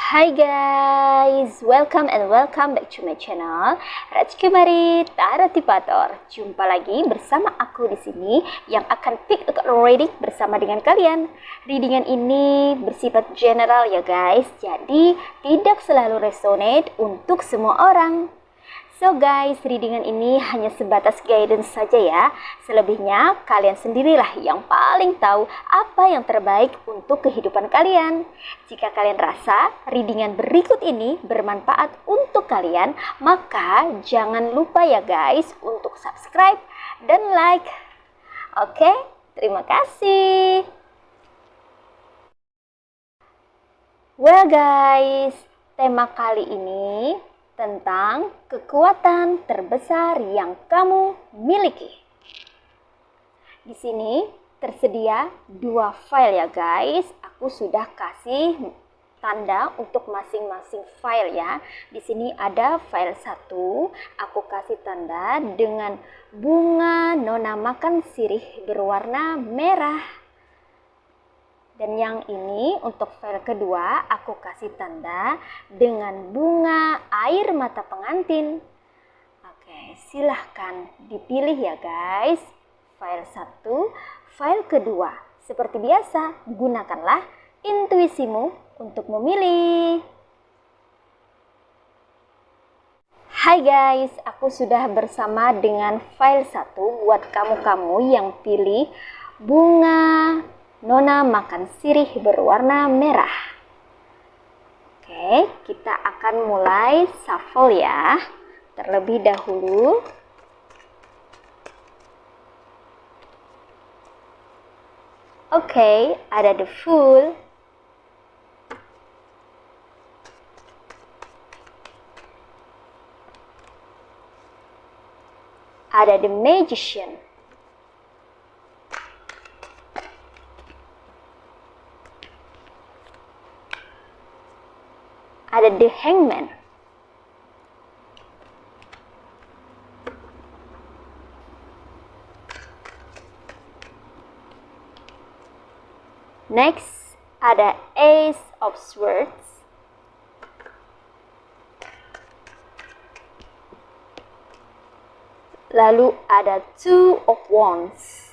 Hai guys, welcome back to my channel Rachki Mari Taratipator. Jumpa lagi bersama aku di sini yang akan pick a reading bersama dengan kalian. Readingan ini bersifat general ya guys, jadi tidak selalu resonate untuk semua orang. So guys, readingan ini hanya sebatas guidance saja ya. Selebihnya kalian sendirilah yang paling tahu apa yang terbaik untuk kehidupan kalian. Jika kalian rasa readingan berikut ini bermanfaat untuk kalian, maka jangan lupa ya guys untuk subscribe dan like. Oke, terima kasih. Well guys, tema kali ini tentang kekuatan terbesar yang kamu miliki. Di sini tersedia 2 file ya guys. Aku sudah kasih tanda untuk masing-masing file ya. Di sini ada file 1, aku kasih tanda dengan bunga nona makan sirih berwarna merah. Dan yang ini untuk file kedua aku kasih tanda dengan bunga air mata pengantin. Oke, silahkan dipilih ya guys. File 1, file kedua. Seperti biasa, gunakanlah intuisimu untuk memilih. Hai guys, aku sudah bersama dengan file 1 buat kamu-kamu yang pilih bunga nona makan sirih berwarna merah. Oke, kita akan mulai shuffle ya. Terlebih dahulu oke, ada the Fool, ada the Magician, ada the Hangman, next ada Ace of Swords, lalu ada Two of Wands,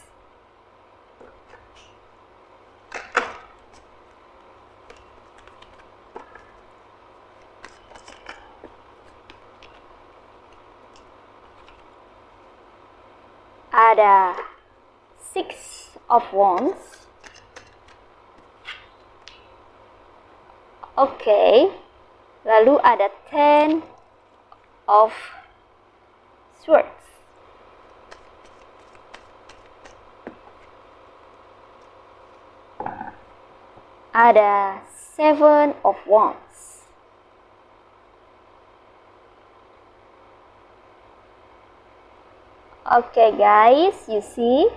ada Six of Wands. Oke, lalu ada Ten of Swords. Ada Seven of Wands. Oke guys, you see?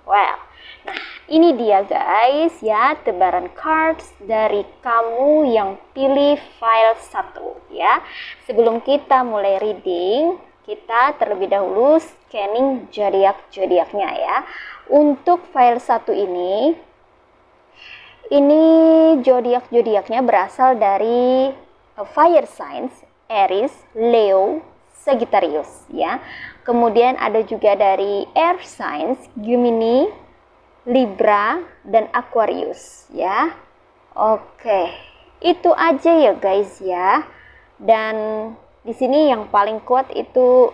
Well, nah ini dia guys ya tebaran cards dari kamu yang pilih file 1 ya. Sebelum kita mulai reading, kita terlebih dahulu scanning zodiak-zodiaknya ya. Untuk file 1 ini zodiak-zodiaknya berasal dari fire signs, Aries, Leo, Sagittarius ya. Kemudian ada juga dari air signs, Gemini, Libra, dan Aquarius ya. Oke, itu aja ya guys ya. Dan di sini yang paling kuat itu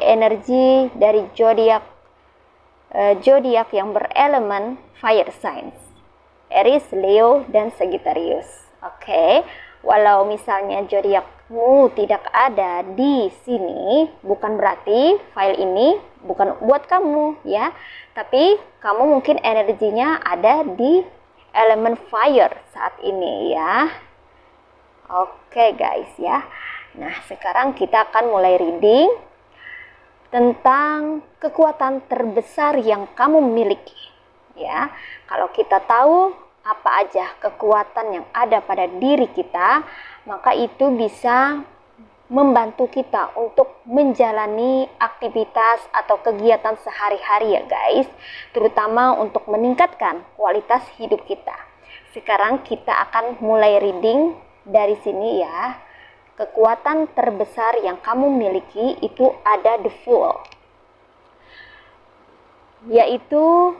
energi dari zodiak yang berelemen fire signs, Aries, Leo, dan Sagittarius. Oke, walau misalnya zodiakmu tidak ada di sini, bukan berarti file ini bukan buat kamu ya. Tapi kamu mungkin energinya ada di elemen fire saat ini ya. Oke guys ya. Nah, sekarang kita akan mulai reading tentang kekuatan terbesar yang kamu miliki. Ya, kalau kita tahu apa aja kekuatan yang ada pada diri kita, maka itu bisa membantu kita untuk menjalani aktivitas atau kegiatan sehari-hari ya guys, terutama untuk meningkatkan kualitas hidup kita. Sekarang kita akan mulai reading dari sini ya. Kekuatan terbesar yang kamu miliki itu ada the Fool, yaitu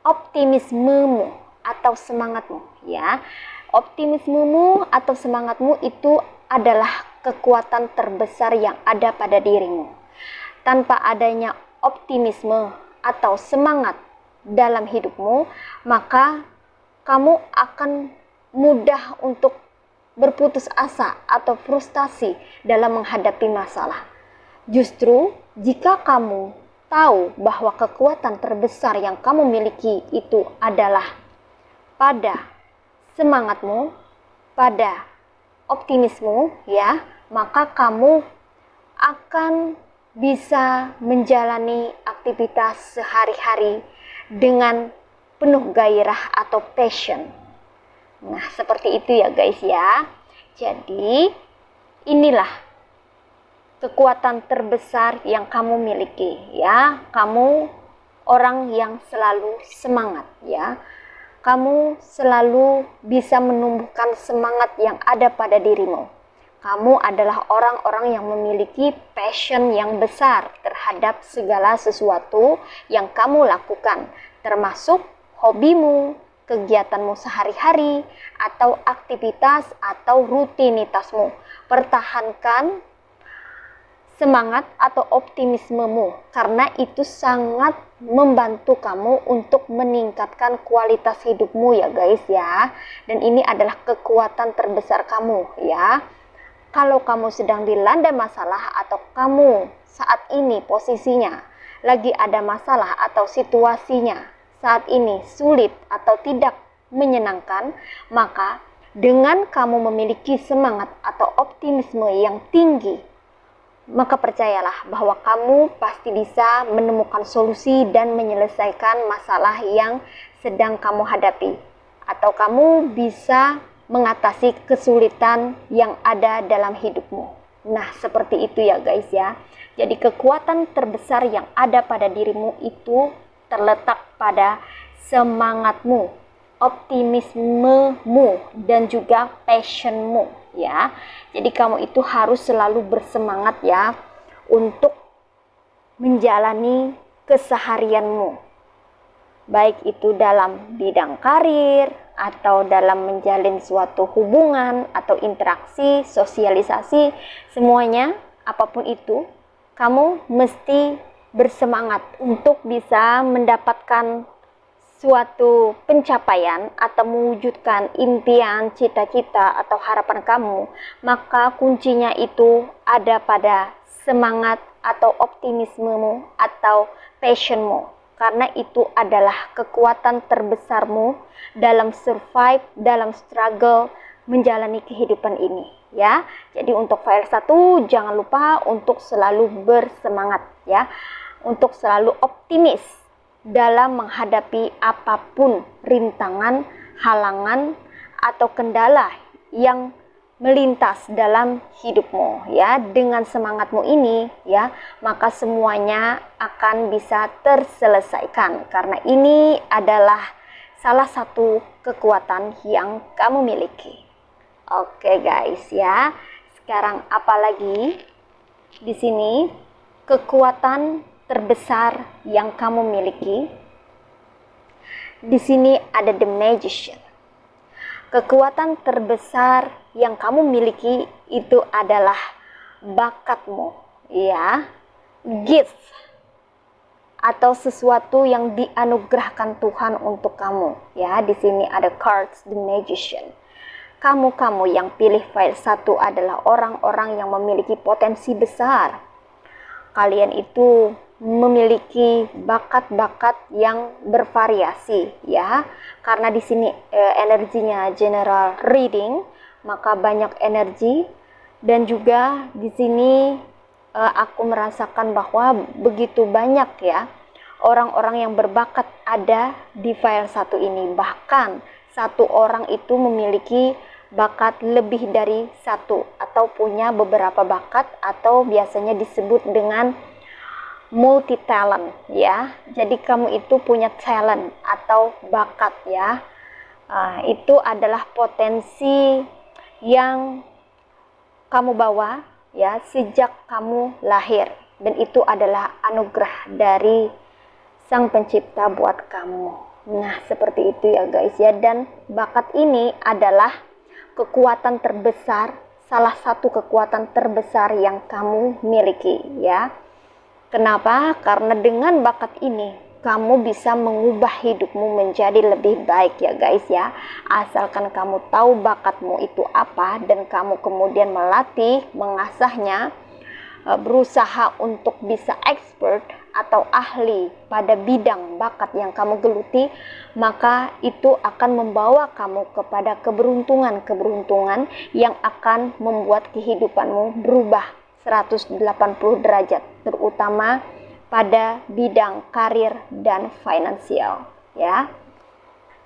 optimismemu atau semangatmu ya. Optimismemu atau semangatmu itu adalah kekuatan terbesar yang ada pada dirimu. Tanpa adanya optimisme atau semangat dalam hidupmu, maka kamu akan mudah untuk berputus asa atau frustasi dalam menghadapi masalah. Justru jika kamu tahu bahwa kekuatan terbesar yang kamu miliki itu adalah pada semangatmu, pada optimismu ya, maka kamu akan bisa menjalani aktivitas sehari-hari dengan penuh gairah atau passion. Nah, seperti itu ya guys ya. Jadi, inilah kekuatan terbesar yang kamu miliki ya. Kamu orang yang selalu semangat ya. Kamu selalu bisa menumbuhkan semangat yang ada pada dirimu. Kamu adalah orang-orang yang memiliki passion yang besar terhadap segala sesuatu yang kamu lakukan, termasuk hobimu, kegiatanmu sehari-hari, atau aktivitas atau rutinitasmu. Pertahankan semangat atau optimismemu, karena itu sangat membantu kamu untuk meningkatkan kualitas hidupmu ya guys ya. Dan ini adalah kekuatan terbesar kamu ya. Kalau kamu sedang dilanda masalah atau kamu saat ini posisinya lagi ada masalah atau situasinya saat ini sulit atau tidak menyenangkan, maka dengan kamu memiliki semangat atau optimisme yang tinggi, maka percayalah bahwa kamu pasti bisa menemukan solusi dan menyelesaikan masalah yang sedang kamu hadapi, atau kamu bisa mengatasi kesulitan yang ada dalam hidupmu. Nah, seperti itu ya guys ya. Jadi kekuatan terbesar yang ada pada dirimu itu terletak pada semangatmu, optimismemu, dan juga passionmu ya. Jadi kamu itu harus selalu bersemangat ya untuk menjalani keseharianmu, baik itu dalam bidang karir atau dalam menjalin suatu hubungan atau interaksi, sosialisasi, semuanya apapun itu, kamu mesti bersemangat untuk bisa mendapatkan suatu pencapaian atau mewujudkan impian, cita-cita atau harapan kamu. Maka kuncinya itu ada pada semangat atau optimismemu atau passionmu, karena itu adalah kekuatan terbesarmu dalam survive, dalam struggle menjalani kehidupan ini ya. Jadi untuk file 1 jangan lupa untuk selalu bersemangat ya, untuk selalu optimis dalam menghadapi apapun rintangan, halangan atau kendala yang melintas dalam hidupmu ya. Dengan semangatmu ini ya, maka semuanya akan bisa terselesaikan, karena ini adalah salah satu kekuatan yang kamu miliki. Oke guys ya. Sekarang apalagi di sini kekuatan terbesar yang kamu miliki? Di sini ada The Magician. Kekuatan terbesar yang kamu miliki itu adalah bakatmu ya, gift atau sesuatu yang dianugerahkan Tuhan untuk kamu ya. Di sini ada cards The Magician. Kamu yang pilih file 1 adalah orang-orang yang memiliki potensi besar. Kalian itu memiliki bakat-bakat yang bervariasi ya. Karena di sini energinya general reading, maka banyak energi, dan juga di sini aku merasakan bahwa begitu banyak ya orang-orang yang berbakat ada di file satu ini. Bahkan satu orang itu memiliki bakat lebih dari satu atau punya beberapa bakat, atau biasanya disebut dengan multi talent ya. Jadi kamu itu punya talent atau bakat ya. Itu adalah potensi yang kamu bawa ya sejak kamu lahir, dan itu adalah anugerah dari Sang Pencipta buat kamu. Nah, seperti itu ya guys ya. Dan bakat ini adalah kekuatan terbesar, salah satu kekuatan terbesar yang kamu miliki ya. Kenapa? Karena dengan bakat ini kamu bisa mengubah hidupmu menjadi lebih baik ya guys ya. Asalkan kamu tahu bakatmu itu apa dan kamu kemudian melatih, mengasahnya, berusaha untuk bisa expert atau ahli pada bidang bakat yang kamu geluti, maka itu akan membawa kamu kepada keberuntungan-keberuntungan yang akan membuat kehidupanmu berubah 180 derajat, terutama pada bidang karir dan finansial ya.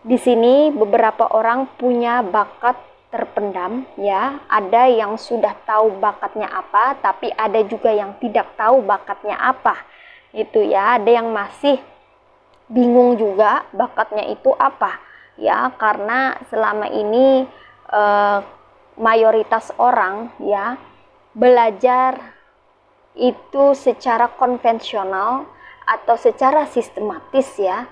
Di sini beberapa orang punya bakat terpendam ya. Ada yang sudah tahu bakatnya apa, tapi ada juga yang tidak tahu bakatnya apa. Itu ya, ada yang masih bingung juga bakatnya itu apa ya, karena selama ini mayoritas orang ya belajar itu secara konvensional atau secara sistematis ya,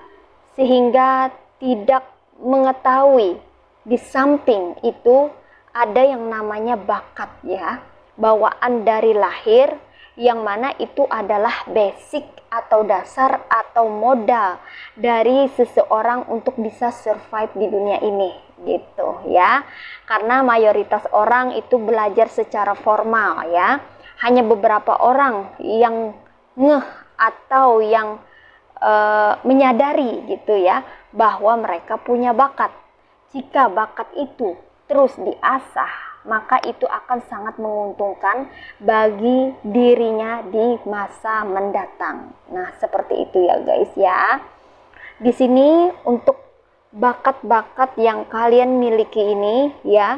sehingga tidak mengetahui di samping itu ada yang namanya bakat ya, bawaan dari lahir, yang mana itu adalah basic atau dasar atau modal dari seseorang untuk bisa survive di dunia ini gitu ya. Karena mayoritas orang itu belajar secara formal ya. Hanya beberapa orang yang ngeh atau yang menyadari gitu ya bahwa mereka punya bakat. Jika bakat itu terus diasah, maka itu akan sangat menguntungkan bagi dirinya di masa mendatang. Nah, seperti itu ya guys ya. Di sini untuk bakat-bakat yang kalian miliki ini ya,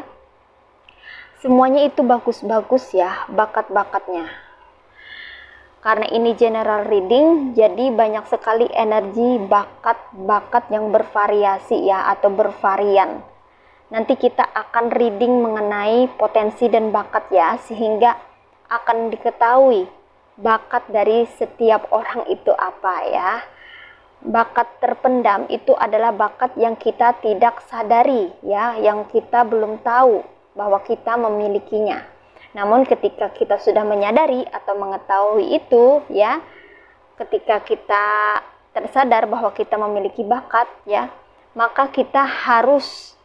semuanya itu bagus-bagus ya bakat-bakatnya. Karena ini general reading, jadi banyak sekali energi bakat-bakat yang bervariasi ya, atau bervarian. Nanti kita akan reading mengenai potensi dan bakat ya, sehingga akan diketahui bakat dari setiap orang itu apa ya. Bakat terpendam itu adalah bakat yang kita tidak sadari ya, yang kita belum tahu bahwa kita memilikinya. Namun ketika kita sudah menyadari atau mengetahui itu ya, ketika kita tersadar bahwa kita memiliki bakat ya, maka kita harus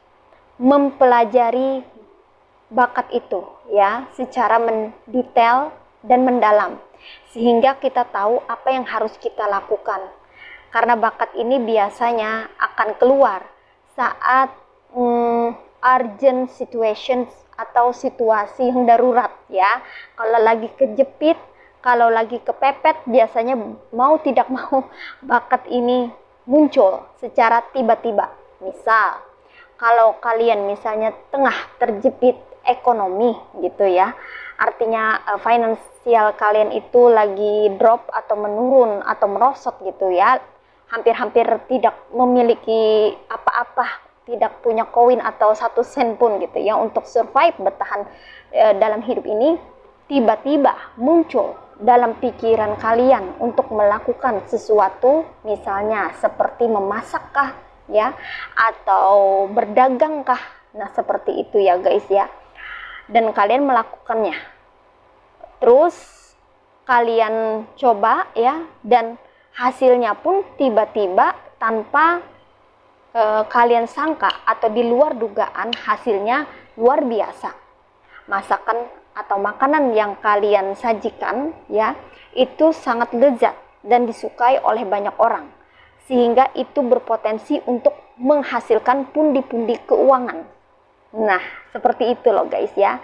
mempelajari bakat itu ya secara mendetail dan mendalam, sehingga kita tahu apa yang harus kita lakukan. Karena bakat ini biasanya akan keluar saat urgent situations atau situasi yang darurat ya. Kalau lagi kejepit, kalau lagi kepepet, biasanya mau tidak mau bakat ini muncul secara tiba-tiba. Misal, kalau kalian misalnya tengah terjepit ekonomi gitu ya, artinya finansial kalian itu lagi drop atau menurun atau merosot gitu ya, hampir-hampir tidak memiliki apa-apa, tidak punya koin atau 1 sen pun gitu ya untuk survive, bertahan dalam hidup ini, tiba-tiba muncul dalam pikiran kalian untuk melakukan sesuatu, misalnya seperti memasakkah ya, atau berdagangkah. Nah, seperti itu ya guys ya. Dan kalian melakukannya. Terus kalian coba ya, dan hasilnya pun tiba-tiba tanpa kalian sangka atau di luar dugaan, hasilnya luar biasa. Masakan atau makanan yang kalian sajikan ya, itu sangat lezat. dan disukai oleh banyak orang, sehingga itu berpotensi untuk menghasilkan pundi-pundi keuangan. Nah, seperti itu loh guys ya.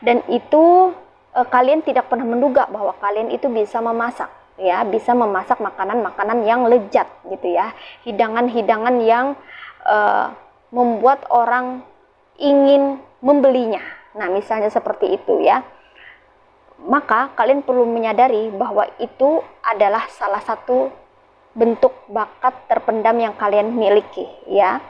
Dan itu kalian tidak pernah menduga bahwa kalian itu bisa memasak ya, bisa memasak makanan-makanan yang lezat gitu ya, hidangan-hidangan yang membuat orang ingin membelinya. Nah, misalnya seperti itu ya. Maka kalian perlu menyadari bahwa itu adalah salah satu bentuk bakat terpendam yang kalian miliki ya.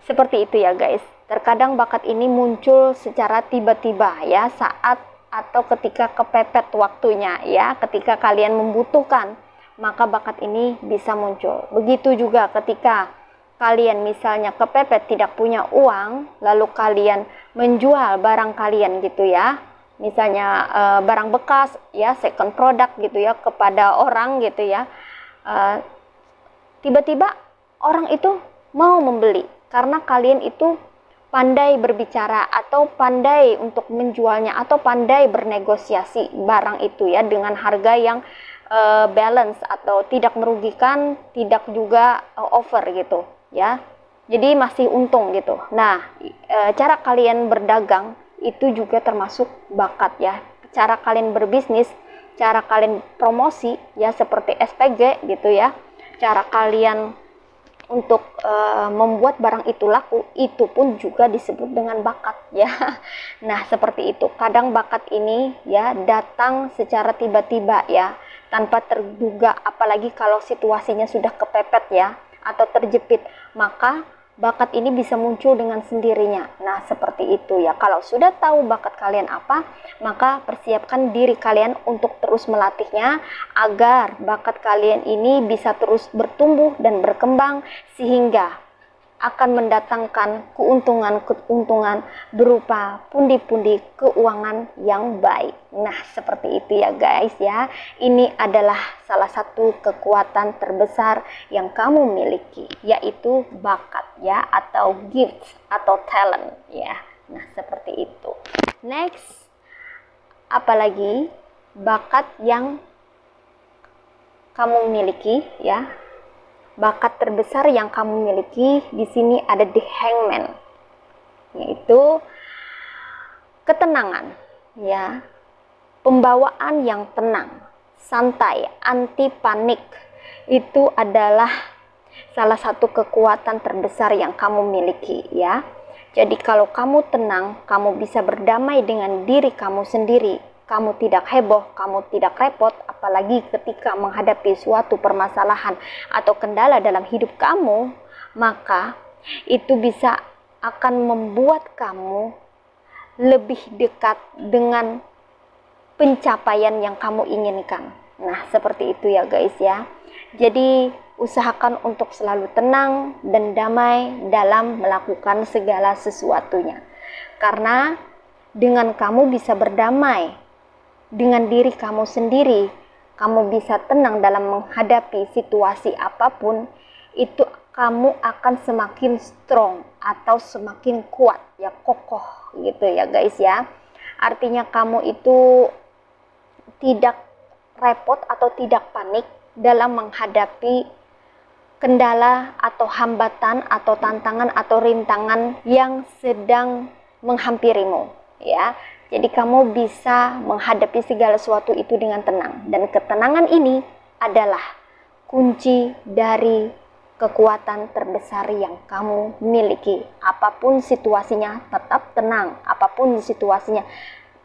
Seperti itu ya guys. Terkadang bakat ini muncul secara tiba-tiba ya, saat atau ketika kepepet waktunya ya, ketika kalian membutuhkan, maka bakat ini bisa muncul. Begitu juga ketika kalian misalnya kepepet tidak punya uang, lalu kalian menjual barang kalian gitu ya, misalnya barang bekas ya, second product gitu ya, kepada orang gitu ya, tiba-tiba orang itu mau membeli karena kalian itu pandai berbicara atau pandai untuk menjualnya atau pandai bernegosiasi barang itu ya dengan harga yang balance atau tidak merugikan, tidak juga over gitu ya. Jadi masih untung gitu. Nah, cara kalian berdagang itu juga termasuk bakat ya. Cara kalian berbisnis, cara kalian promosi ya seperti SPG gitu ya. Cara kalian untuk membuat barang itu laku, itu pun juga disebut dengan bakat ya. Nah, seperti itu. Kadang bakat ini ya datang secara tiba-tiba ya, tanpa terduga, apalagi kalau situasinya sudah kepepet ya atau terjepit, maka bakat ini bisa muncul dengan sendirinya. Nah, seperti itu ya. Kalau sudah tahu bakat kalian apa, maka persiapkan diri kalian untuk terus melatihnya agar bakat kalian ini bisa terus bertumbuh dan berkembang sehingga akan mendatangkan keuntungan-keuntungan berupa pundi-pundi keuangan yang baik. Nah, seperti itu ya guys ya. Ini adalah salah satu kekuatan terbesar yang kamu miliki, yaitu bakat ya, atau gift atau talent ya. Nah, seperti itu. Next, apalagi bakat yang kamu miliki ya. Bakat terbesar yang kamu miliki di sini ada The Hangman, yaitu ketenangan ya, pembawaan yang tenang, santai, anti panik. Itu adalah salah satu kekuatan terbesar yang kamu miliki ya. Jadi kalau kamu tenang, kamu bisa berdamai dengan diri kamu sendiri. Kamu tidak heboh, kamu tidak repot, apalagi ketika menghadapi suatu permasalahan atau kendala dalam hidup kamu, maka itu bisa akan membuat kamu lebih dekat dengan pencapaian yang kamu inginkan. Nah, seperti itu ya guys ya. Jadi usahakan untuk selalu tenang dan damai dalam melakukan segala sesuatunya. Karena dengan kamu bisa berdamai dengan diri kamu sendiri, kamu bisa tenang dalam menghadapi situasi apapun, itu kamu akan semakin strong atau semakin kuat ya, kokoh gitu ya guys ya. Artinya kamu itu tidak repot atau tidak panik dalam menghadapi kendala atau hambatan atau tantangan atau rintangan yang sedang menghampirimu ya. Jadi kamu bisa menghadapi segala sesuatu itu dengan tenang. Dan ketenangan ini adalah kunci dari kekuatan terbesar yang kamu miliki. Apapun situasinya, tetap tenang. Apapun situasinya,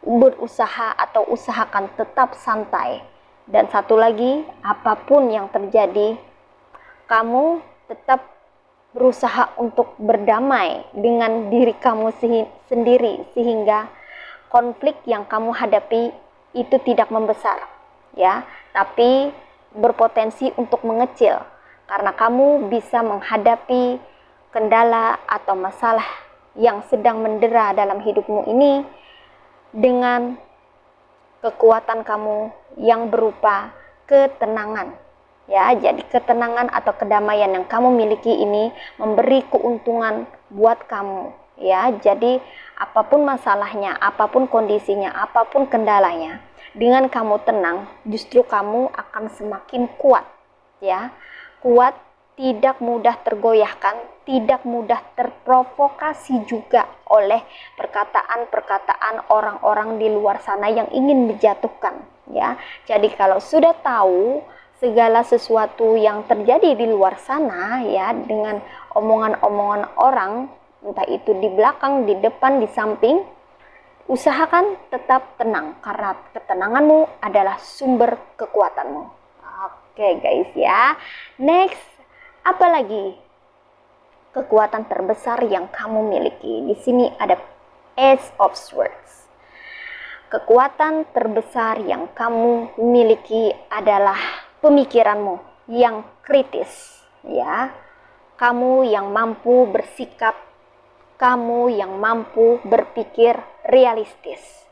berusaha atau usahakan tetap santai. Dan satu lagi, apapun yang terjadi, kamu tetap berusaha untuk berdamai dengan diri kamu sendiri sehingga konflik yang kamu hadapi itu tidak membesar ya, tapi berpotensi untuk mengecil karena kamu bisa menghadapi kendala atau masalah yang sedang mendera dalam hidupmu ini dengan kekuatan kamu yang berupa ketenangan ya. Jadi ketenangan atau kedamaian yang kamu miliki ini memberi keuntungan buat kamu ya. Jadi apapun masalahnya, apapun kondisinya, apapun kendalanya, dengan kamu tenang, justru kamu akan semakin kuat, ya. Kuat, tidak mudah tergoyahkan, tidak mudah terprovokasi juga oleh perkataan-perkataan orang-orang di luar sana yang ingin menjatuhkan, ya. Jadi kalau sudah tahu segala sesuatu yang terjadi di luar sana, ya, dengan omongan-omongan orang, entah itu di belakang, di depan, di samping, usahakan tetap tenang karena ketenanganmu adalah sumber kekuatanmu. Oke guys ya. Next, apa lagi kekuatan terbesar yang kamu miliki? Di sini ada Ace of Swords. Kekuatan terbesar yang kamu miliki adalah pemikiranmu yang kritis, ya. Kamu yang mampu bersikap, kamu yang mampu berpikir realistis.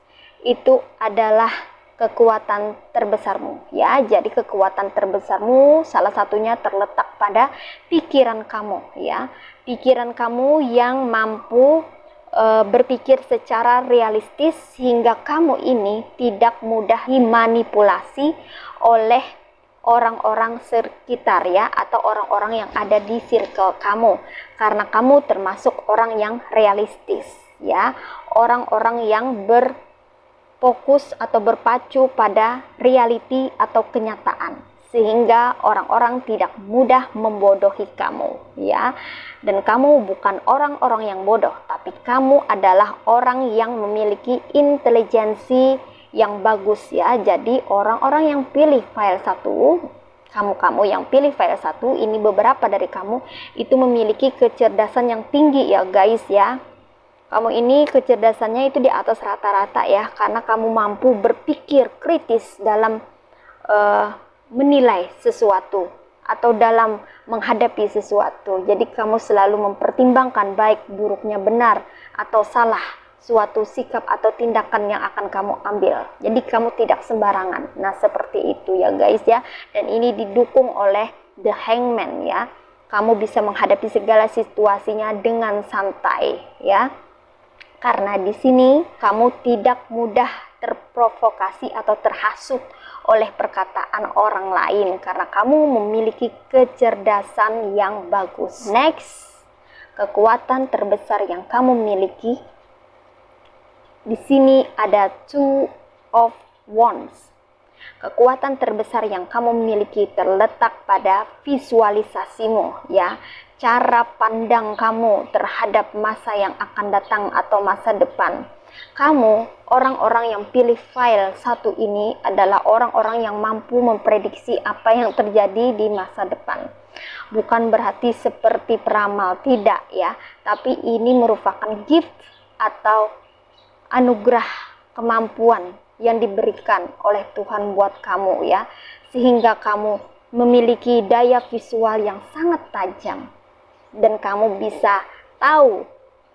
Itu adalah kekuatan terbesarmu, ya. Jadi kekuatan terbesarmu salah satunya terletak pada pikiran kamu, ya. Pikiran kamu yang mampu berpikir secara realistis sehingga kamu ini tidak mudah dimanipulasi oleh orang-orang sekitar, ya, atau orang-orang yang ada di circle kamu, karena kamu termasuk orang yang realistis, ya, orang-orang yang berfokus atau berpacu pada reality atau kenyataan, sehingga orang-orang tidak mudah membodohi kamu, ya. Dan kamu bukan orang-orang yang bodoh, tapi kamu adalah orang yang memiliki intelijensi yang bagus, ya. Jadi orang-orang yang pilih file 1, kamu yang pilih file 1 ini, beberapa dari kamu itu memiliki kecerdasan yang tinggi, ya guys, ya. Kamu ini kecerdasannya itu di atas rata-rata, ya, karena kamu mampu berpikir kritis dalam menilai sesuatu atau dalam menghadapi sesuatu. Jadi kamu selalu mempertimbangkan baik buruknya, benar atau salah suatu sikap atau tindakan yang akan kamu ambil. Jadi kamu tidak sembarangan. Nah, seperti itu ya guys, ya. Dan ini didukung oleh The Hangman, ya. Kamu bisa menghadapi segala situasinya dengan santai, ya. Karena di sini kamu tidak mudah terprovokasi atau terhasut oleh perkataan orang lain karena kamu memiliki kecerdasan yang bagus. Next, kekuatan terbesar yang kamu miliki. Di sini ada Two of Wands. Kekuatan terbesar yang kamu miliki terletak pada visualisasimu, ya. Cara pandang kamu terhadap masa yang akan datang atau masa depan. Kamu, orang-orang yang pilih file 1 ini adalah orang-orang yang mampu memprediksi apa yang terjadi di masa depan. Bukan berarti seperti peramal, tidak, ya. Tapi ini merupakan gift atau anugerah kemampuan yang diberikan oleh Tuhan buat kamu, ya. Sehingga kamu memiliki daya visual yang sangat tajam. Dan kamu bisa tahu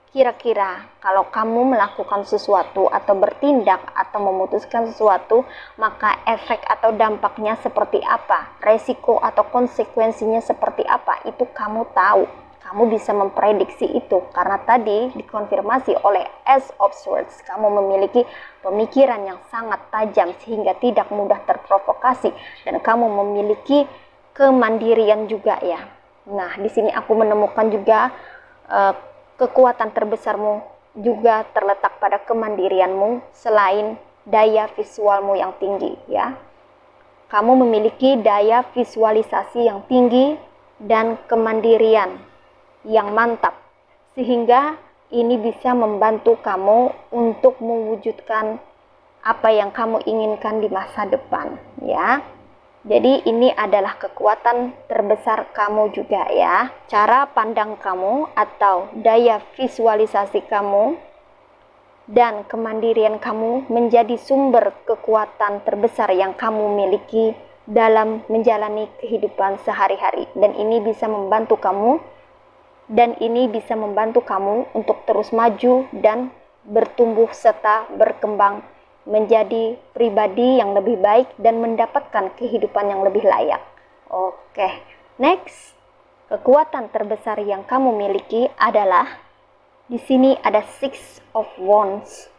kira-kira kalau kamu melakukan sesuatu atau bertindak atau memutuskan sesuatu, maka efek atau dampaknya seperti apa, resiko atau konsekuensinya seperti apa, itu kamu tahu. Kamu bisa memprediksi itu karena tadi dikonfirmasi oleh Ace of Swords. Kamu memiliki pemikiran yang sangat tajam sehingga tidak mudah terprovokasi dan kamu memiliki kemandirian juga, ya. Nah, di sini aku menemukan juga kekuatan terbesarmu juga terletak pada kemandirianmu selain daya visualmu yang tinggi, ya. Kamu memiliki daya visualisasi yang tinggi dan kemandirian yang mantap, sehingga ini bisa membantu kamu untuk mewujudkan apa yang kamu inginkan di masa depan, ya. Jadi ini adalah kekuatan terbesar kamu juga, ya. Cara pandang kamu atau daya visualisasi kamu dan kemandirian kamu menjadi sumber kekuatan terbesar yang kamu miliki dalam menjalani kehidupan sehari-hari. Dan ini bisa membantu kamu untuk terus maju dan bertumbuh serta berkembang menjadi pribadi yang lebih baik dan mendapatkan kehidupan yang lebih layak. Oke, next, kekuatan terbesar yang kamu miliki adalah Di sini ada Six of Wands.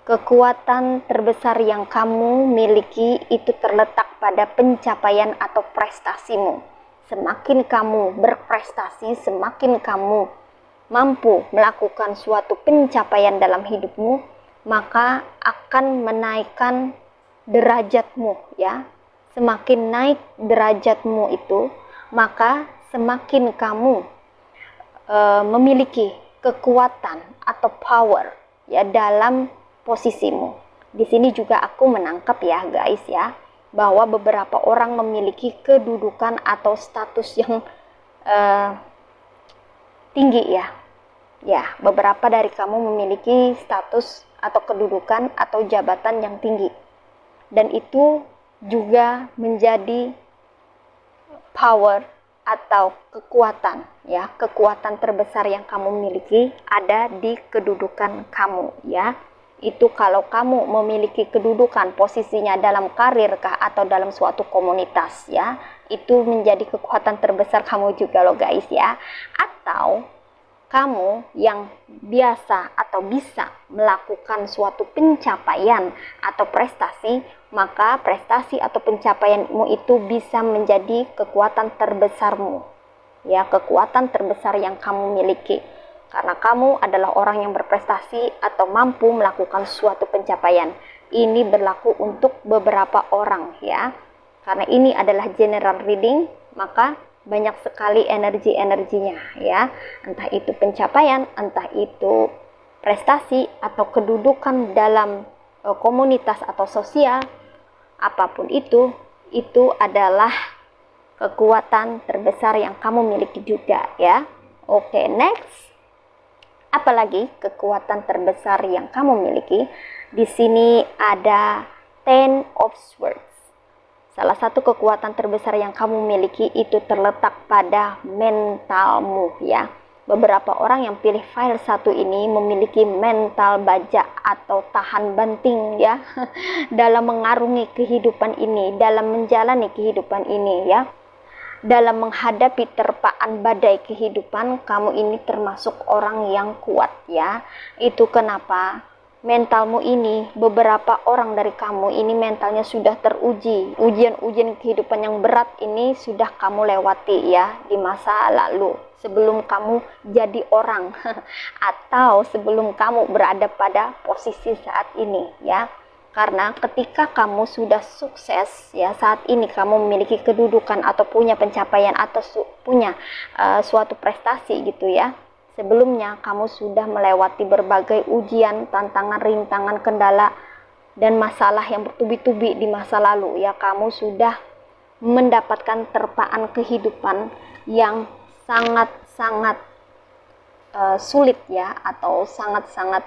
Kekuatan terbesar yang kamu miliki itu terletak pada pencapaian atau prestasimu. Semakin kamu berprestasi, semakin kamu mampu melakukan suatu pencapaian dalam hidupmu, maka akan menaikkan derajatmu, ya. Semakin naik derajatmu itu, maka semakin kamu memiliki kekuatan atau power, ya, dalam posisimu. Di sini juga aku menangkap, ya guys, ya, bahwa beberapa orang memiliki kedudukan atau status yang tinggi, ya. Ya, beberapa dari kamu memiliki status atau kedudukan atau jabatan yang tinggi. Dan itu juga menjadi power atau kekuatan, ya. Kekuatan terbesar yang kamu miliki ada di kedudukan kamu, ya. Itu kalau kamu memiliki kedudukan, posisinya dalam karir kah atau dalam suatu komunitas, ya. Itu menjadi kekuatan terbesar kamu juga loh guys, ya. Atau kamu yang biasa atau bisa melakukan suatu pencapaian atau prestasi, maka prestasi atau pencapaianmu itu bisa menjadi kekuatan terbesarmu, ya, kekuatan terbesar yang kamu miliki. Karena kamu adalah orang yang berprestasi atau mampu melakukan suatu pencapaian. Ini berlaku untuk beberapa orang, ya. Karena ini adalah general reading, maka banyak sekali energi-energinya, ya. Entah itu pencapaian, entah itu prestasi atau kedudukan dalam komunitas atau sosial, apapun itu adalah kekuatan terbesar yang kamu miliki juga, ya. Oke, next. Apalagi kekuatan terbesar yang kamu miliki? Di sini ada Ten of Swords. Salah satu kekuatan terbesar yang kamu miliki itu terletak pada mentalmu, ya. Beberapa orang yang pilih file 1 ini memiliki mental baja atau tahan banting, ya, dalam mengarungi kehidupan ini, dalam menjalani kehidupan ini, ya. Dalam menghadapi terpaan badai kehidupan, kamu ini termasuk orang yang kuat, ya. Itu kenapa mentalmu ini, beberapa orang dari kamu ini mentalnya sudah teruji. Ujian-ujian kehidupan yang berat ini sudah kamu lewati, ya, di masa lalu, sebelum kamu jadi orang atau sebelum kamu berada pada posisi saat ini, ya. Karena ketika kamu sudah sukses, ya, saat ini kamu memiliki kedudukan atau punya pencapaian atau punya suatu prestasi gitu, ya. Sebelumnya kamu sudah melewati berbagai ujian, tantangan, rintangan, kendala, dan masalah yang bertubi-tubi di masa lalu, ya. Kamu sudah mendapatkan terpaan kehidupan yang sangat-sangat sulit, ya, atau sangat-sangat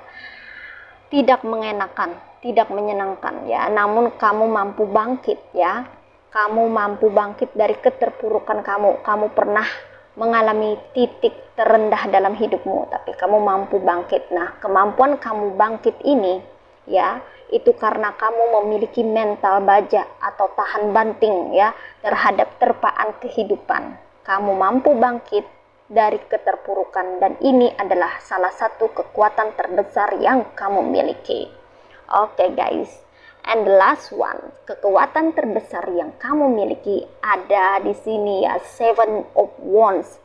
tidak mengenakan, tidak menyenangkan, ya. Namun kamu mampu bangkit, ya. Kamu mampu bangkit dari keterpurukan kamu. Kamu pernah mengalami titik terendah dalam hidupmu, tapi kamu mampu bangkit. Nah, kemampuan kamu bangkit ini, ya, itu karena kamu memiliki mental baja atau tahan banting, ya, terhadap terpaan kehidupan. Kamu mampu bangkit dari keterpurukan, dan ini adalah salah satu kekuatan terbesar yang kamu miliki. Oke, guys, and the last one, kekuatan terbesar yang kamu miliki ada di sini, ya, Seven of Wands.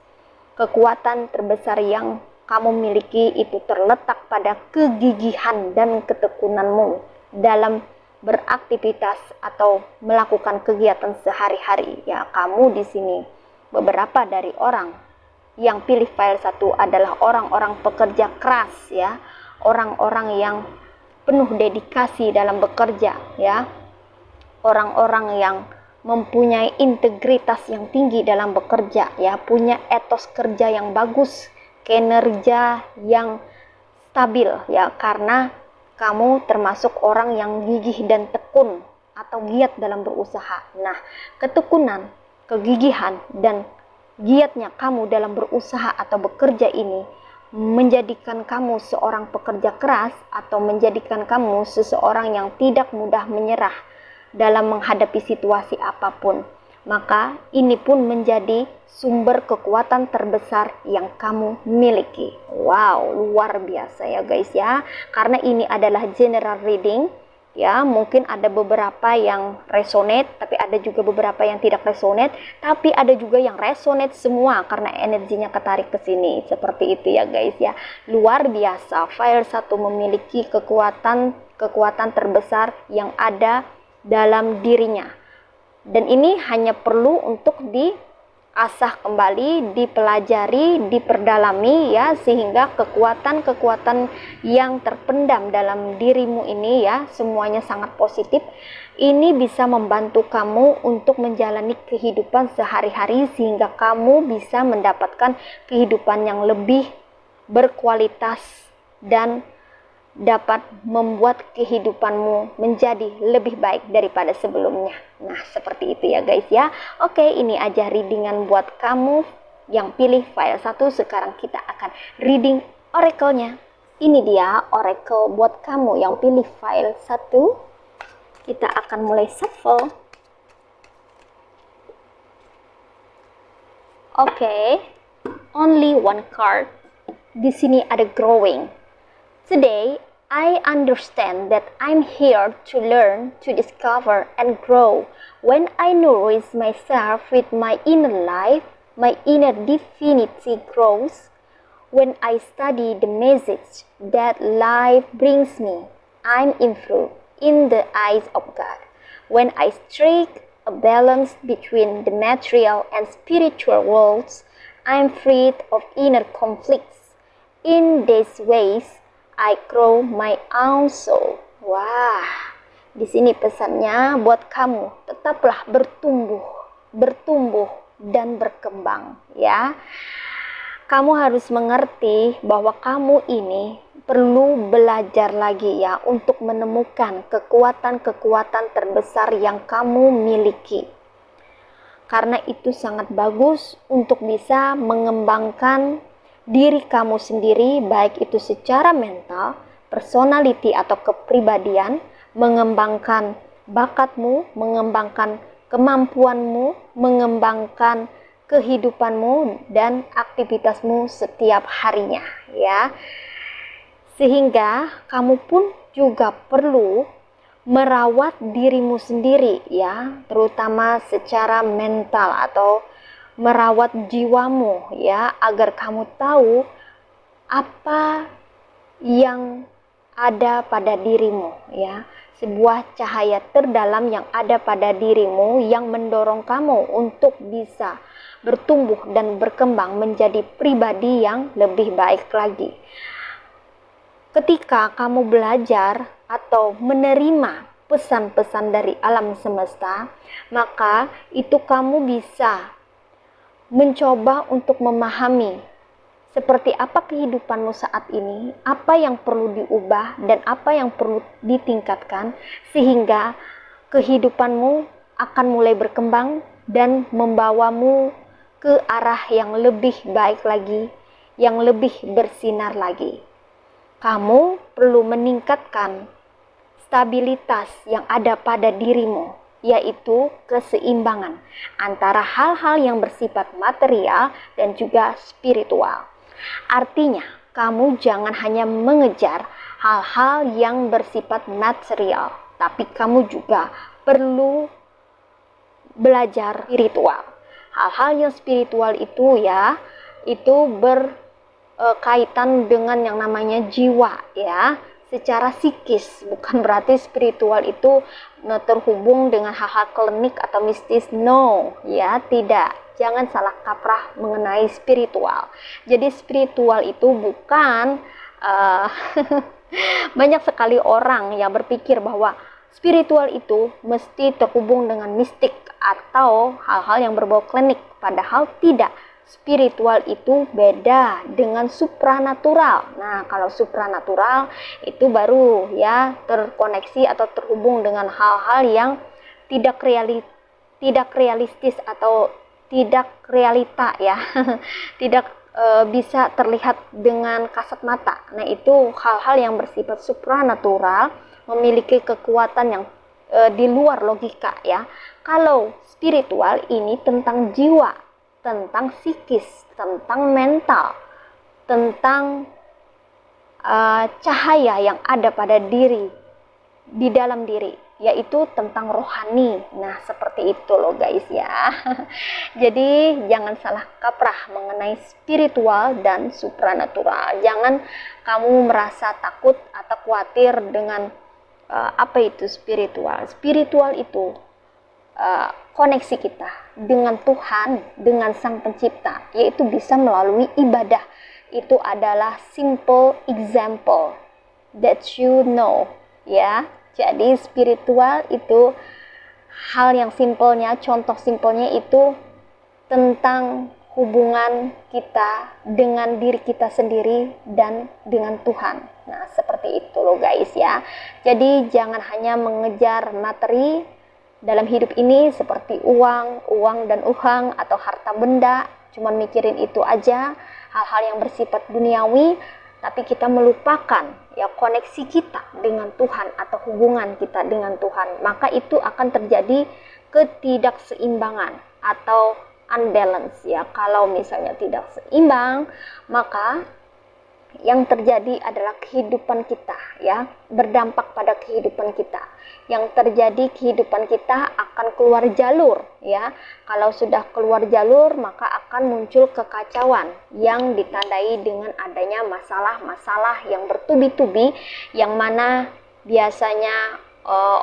Kekuatan terbesar yang kamu miliki itu terletak pada kegigihan dan ketekunanmu dalam beraktivitas atau melakukan kegiatan sehari-hari, ya. Kamu di sini, beberapa dari orang yang pilih file 1 adalah orang-orang pekerja keras, ya. Orang-orang yang penuh dedikasi dalam bekerja, ya. Orang-orang yang mempunyai integritas yang tinggi dalam bekerja, ya, punya etos kerja yang bagus, kinerja yang stabil, ya, karena kamu termasuk orang yang gigih dan tekun atau giat dalam berusaha. Nah, ketekunan, kegigihan, dan giatnya kamu dalam berusaha atau bekerja ini menjadikan kamu seorang pekerja keras atau menjadikan kamu seseorang yang tidak mudah menyerah dalam menghadapi situasi apapun. maka ini pun menjadi sumber kekuatan terbesar yang kamu miliki. Wow, luar biasa ya guys ya. Karena ini adalah general reading ya, mungkin ada beberapa yang resonate, tapi ada juga beberapa yang tidak resonate, tapi ada juga yang resonate semua karena energinya ketarik ke sini. Seperti itu ya guys ya. Luar biasa. File 1 memiliki kekuatan terbesar yang ada dalam dirinya. Dan ini hanya perlu untuk diasah kembali, dipelajari, diperdalami ya, sehingga kekuatan-kekuatan yang terpendam dalam dirimu ini ya, semuanya sangat positif. Ini bisa membantu kamu untuk menjalani kehidupan sehari-hari sehingga kamu bisa mendapatkan kehidupan yang lebih berkualitas dan dapat membuat kehidupanmu menjadi lebih baik daripada sebelumnya. Nah, seperti itu ya guys ya. Oke, ini aja readingan buat kamu yang pilih file 1. Sekarang kita akan reading oracle-nya. Ini dia oracle buat kamu yang pilih file 1. Kita akan mulai shuffle. Oke, only one card. Di sini ada growing. Today, I understand that I'm here to learn, to discover, and grow. When I nourish myself with my inner life, my inner divinity grows. When I study the message that life brings me, I'm improved in the eyes of God. When I strike a balance between the material and spiritual worlds, I'm freed of inner conflicts. In these ways, I grow my own soul. Wah, di sini pesannya buat kamu, tetaplah bertumbuh dan berkembang ya. Kamu harus mengerti bahwa kamu ini perlu belajar lagi ya untuk menemukan kekuatan-kekuatan terbesar yang kamu miliki. Karena itu sangat bagus untuk bisa mengembangkan diri kamu sendiri, baik itu secara mental, personality atau kepribadian, mengembangkan bakatmu, mengembangkan kemampuanmu, mengembangkan kehidupanmu dan aktivitasmu setiap harinya ya. Sehingga kamu pun juga perlu merawat dirimu sendiri ya, terutama secara mental atau merawat jiwamu ya, agar kamu tahu apa yang ada pada dirimu ya, sebuah cahaya terdalam yang ada pada dirimu yang mendorong kamu untuk bisa bertumbuh dan berkembang menjadi pribadi yang lebih baik lagi. Ketika kamu belajar atau menerima pesan-pesan dari alam semesta, maka itu kamu bisa mencoba untuk memahami seperti apa kehidupanmu saat ini, apa yang perlu diubah dan apa yang perlu ditingkatkan, sehingga kehidupanmu akan mulai berkembang dan membawamu ke arah yang lebih baik lagi, yang lebih bersinar lagi. Kamu perlu meningkatkan stabilitas yang ada pada dirimu, yaitu keseimbangan antara hal-hal yang bersifat material dan juga spiritual. Artinya, kamu jangan hanya mengejar hal-hal yang bersifat material, tapi kamu juga perlu belajar spiritual. Hal-hal yang spiritual itu ya, itu berkaitan dengan yang namanya jiwa ya, secara psikis. Bukan berarti spiritual itu terhubung dengan hal-hal klinik atau mistis. No, ya tidak. Jangan salah kaprah mengenai spiritual. Jadi spiritual itu bukan banyak sekali orang yang berpikir bahwa spiritual itu mesti terhubung dengan mistik atau hal-hal yang berbau klinik. Padahal tidak. Spiritual itu beda dengan supranatural. Nah, kalau supranatural itu baru ya terkoneksi atau terhubung dengan hal-hal yang tidak realistis atau tidak realita ya. Tidak bisa terlihat dengan kasat mata. Nah, itu hal-hal yang bersifat supranatural, memiliki kekuatan yang di luar logika ya. Kalau spiritual ini tentang jiwa, tentang psikis, tentang mental, tentang cahaya yang ada pada diri, di dalam diri, yaitu tentang rohani. Nah, seperti itu loh guys ya. Jadi jangan salah kaprah mengenai spiritual dan supranatural. Jangan kamu merasa takut atau khawatir dengan apa itu spiritual. Spiritual itu koneksi kita dengan Tuhan, dengan Sang Pencipta, yaitu bisa melalui ibadah. Itu adalah simple example that you know ya. Jadi spiritual itu hal yang simpelnya, contoh simpelnya itu tentang hubungan kita dengan diri kita sendiri dan dengan Tuhan. Nah, seperti itu loh guys ya. Jadi jangan hanya mengejar materi dalam hidup ini seperti uang dan uang atau harta benda, cuman mikirin itu aja, hal-hal yang bersifat duniawi, tapi kita melupakan ya koneksi kita dengan Tuhan atau hubungan kita dengan Tuhan, maka itu akan terjadi ketidakseimbangan atau unbalance ya. Kalau misalnya tidak seimbang, maka yang terjadi adalah kehidupan kita ya, berdampak pada kehidupan kita. Yang terjadi kehidupan kita akan keluar jalur ya. Kalau sudah keluar jalur, maka akan muncul kekacauan yang ditandai dengan adanya masalah-masalah yang bertubi-tubi, yang mana biasanya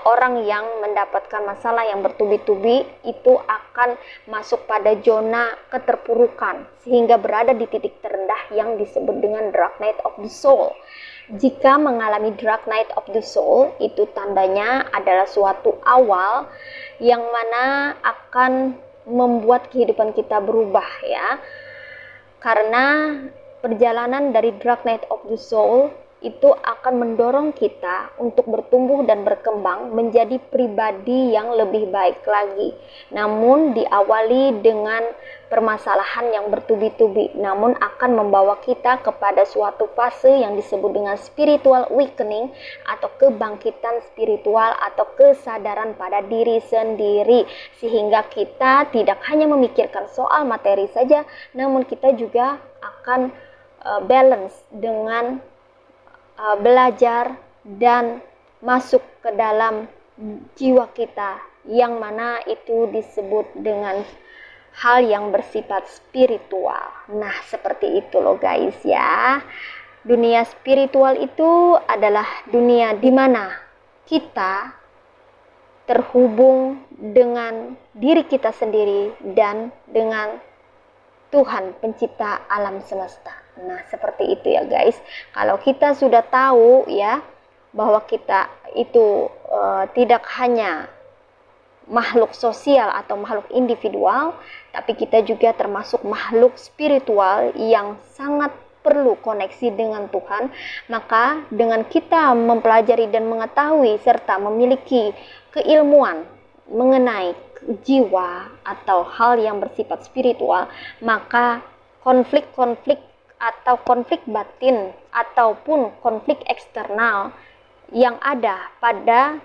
orang yang mendapatkan masalah yang bertubi-tubi itu akan masuk pada zona keterpurukan sehingga berada di titik terendah yang disebut dengan dark night of the soul. Jika mengalami dark night of the soul, itu tandanya adalah suatu awal yang mana akan membuat kehidupan kita berubah ya. Karena perjalanan dari dark night of the soul itu akan mendorong kita untuk bertumbuh dan berkembang menjadi pribadi yang lebih baik lagi. Namun diawali dengan permasalahan yang bertubi-tubi, namun akan membawa kita kepada suatu fase yang disebut dengan spiritual awakening atau kebangkitan spiritual atau kesadaran pada diri sendiri, sehingga kita tidak hanya memikirkan soal materi saja, namun kita juga akan balance dengan belajar dan masuk ke dalam jiwa kita, yang mana itu disebut dengan hal yang bersifat spiritual. Nah, seperti itu loh guys ya. Dunia spiritual itu adalah dunia di mana kita terhubung dengan diri kita sendiri dan dengan Tuhan pencipta alam semesta. Nah, seperti itu ya guys. Kalau kita sudah tahu ya bahwa kita itu tidak hanya makhluk sosial atau makhluk individual, tapi kita juga termasuk makhluk spiritual yang sangat perlu koneksi dengan Tuhan, maka dengan kita mempelajari dan mengetahui serta memiliki keilmuan mengenai jiwa atau hal yang bersifat spiritual, maka konflik-konflik atau konflik batin ataupun konflik eksternal yang ada pada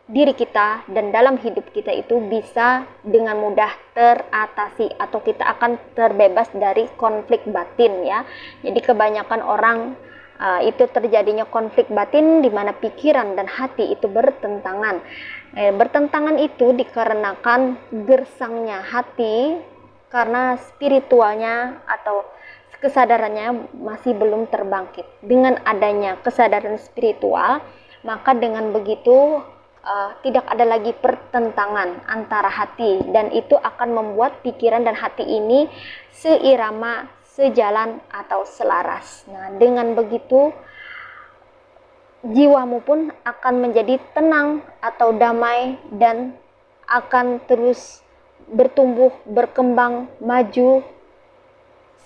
diri kita dan dalam hidup kita itu bisa dengan mudah teratasi atau kita akan terbebas dari konflik batin ya. Jadi kebanyakan orang itu terjadinya konflik batin di mana pikiran dan hati itu bertentangan. Bertentangan itu dikarenakan gersangnya hati karena spiritualnya atau kesadarannya masih belum terbangkit. Dengan adanya kesadaran spiritual, maka dengan begitu tidak ada lagi pertentangan antara hati, dan itu akan membuat pikiran dan hati ini seirama, sejalan atau selaras. Nah, dengan begitu jiwamu pun akan menjadi tenang atau damai dan akan terus bertumbuh, berkembang, maju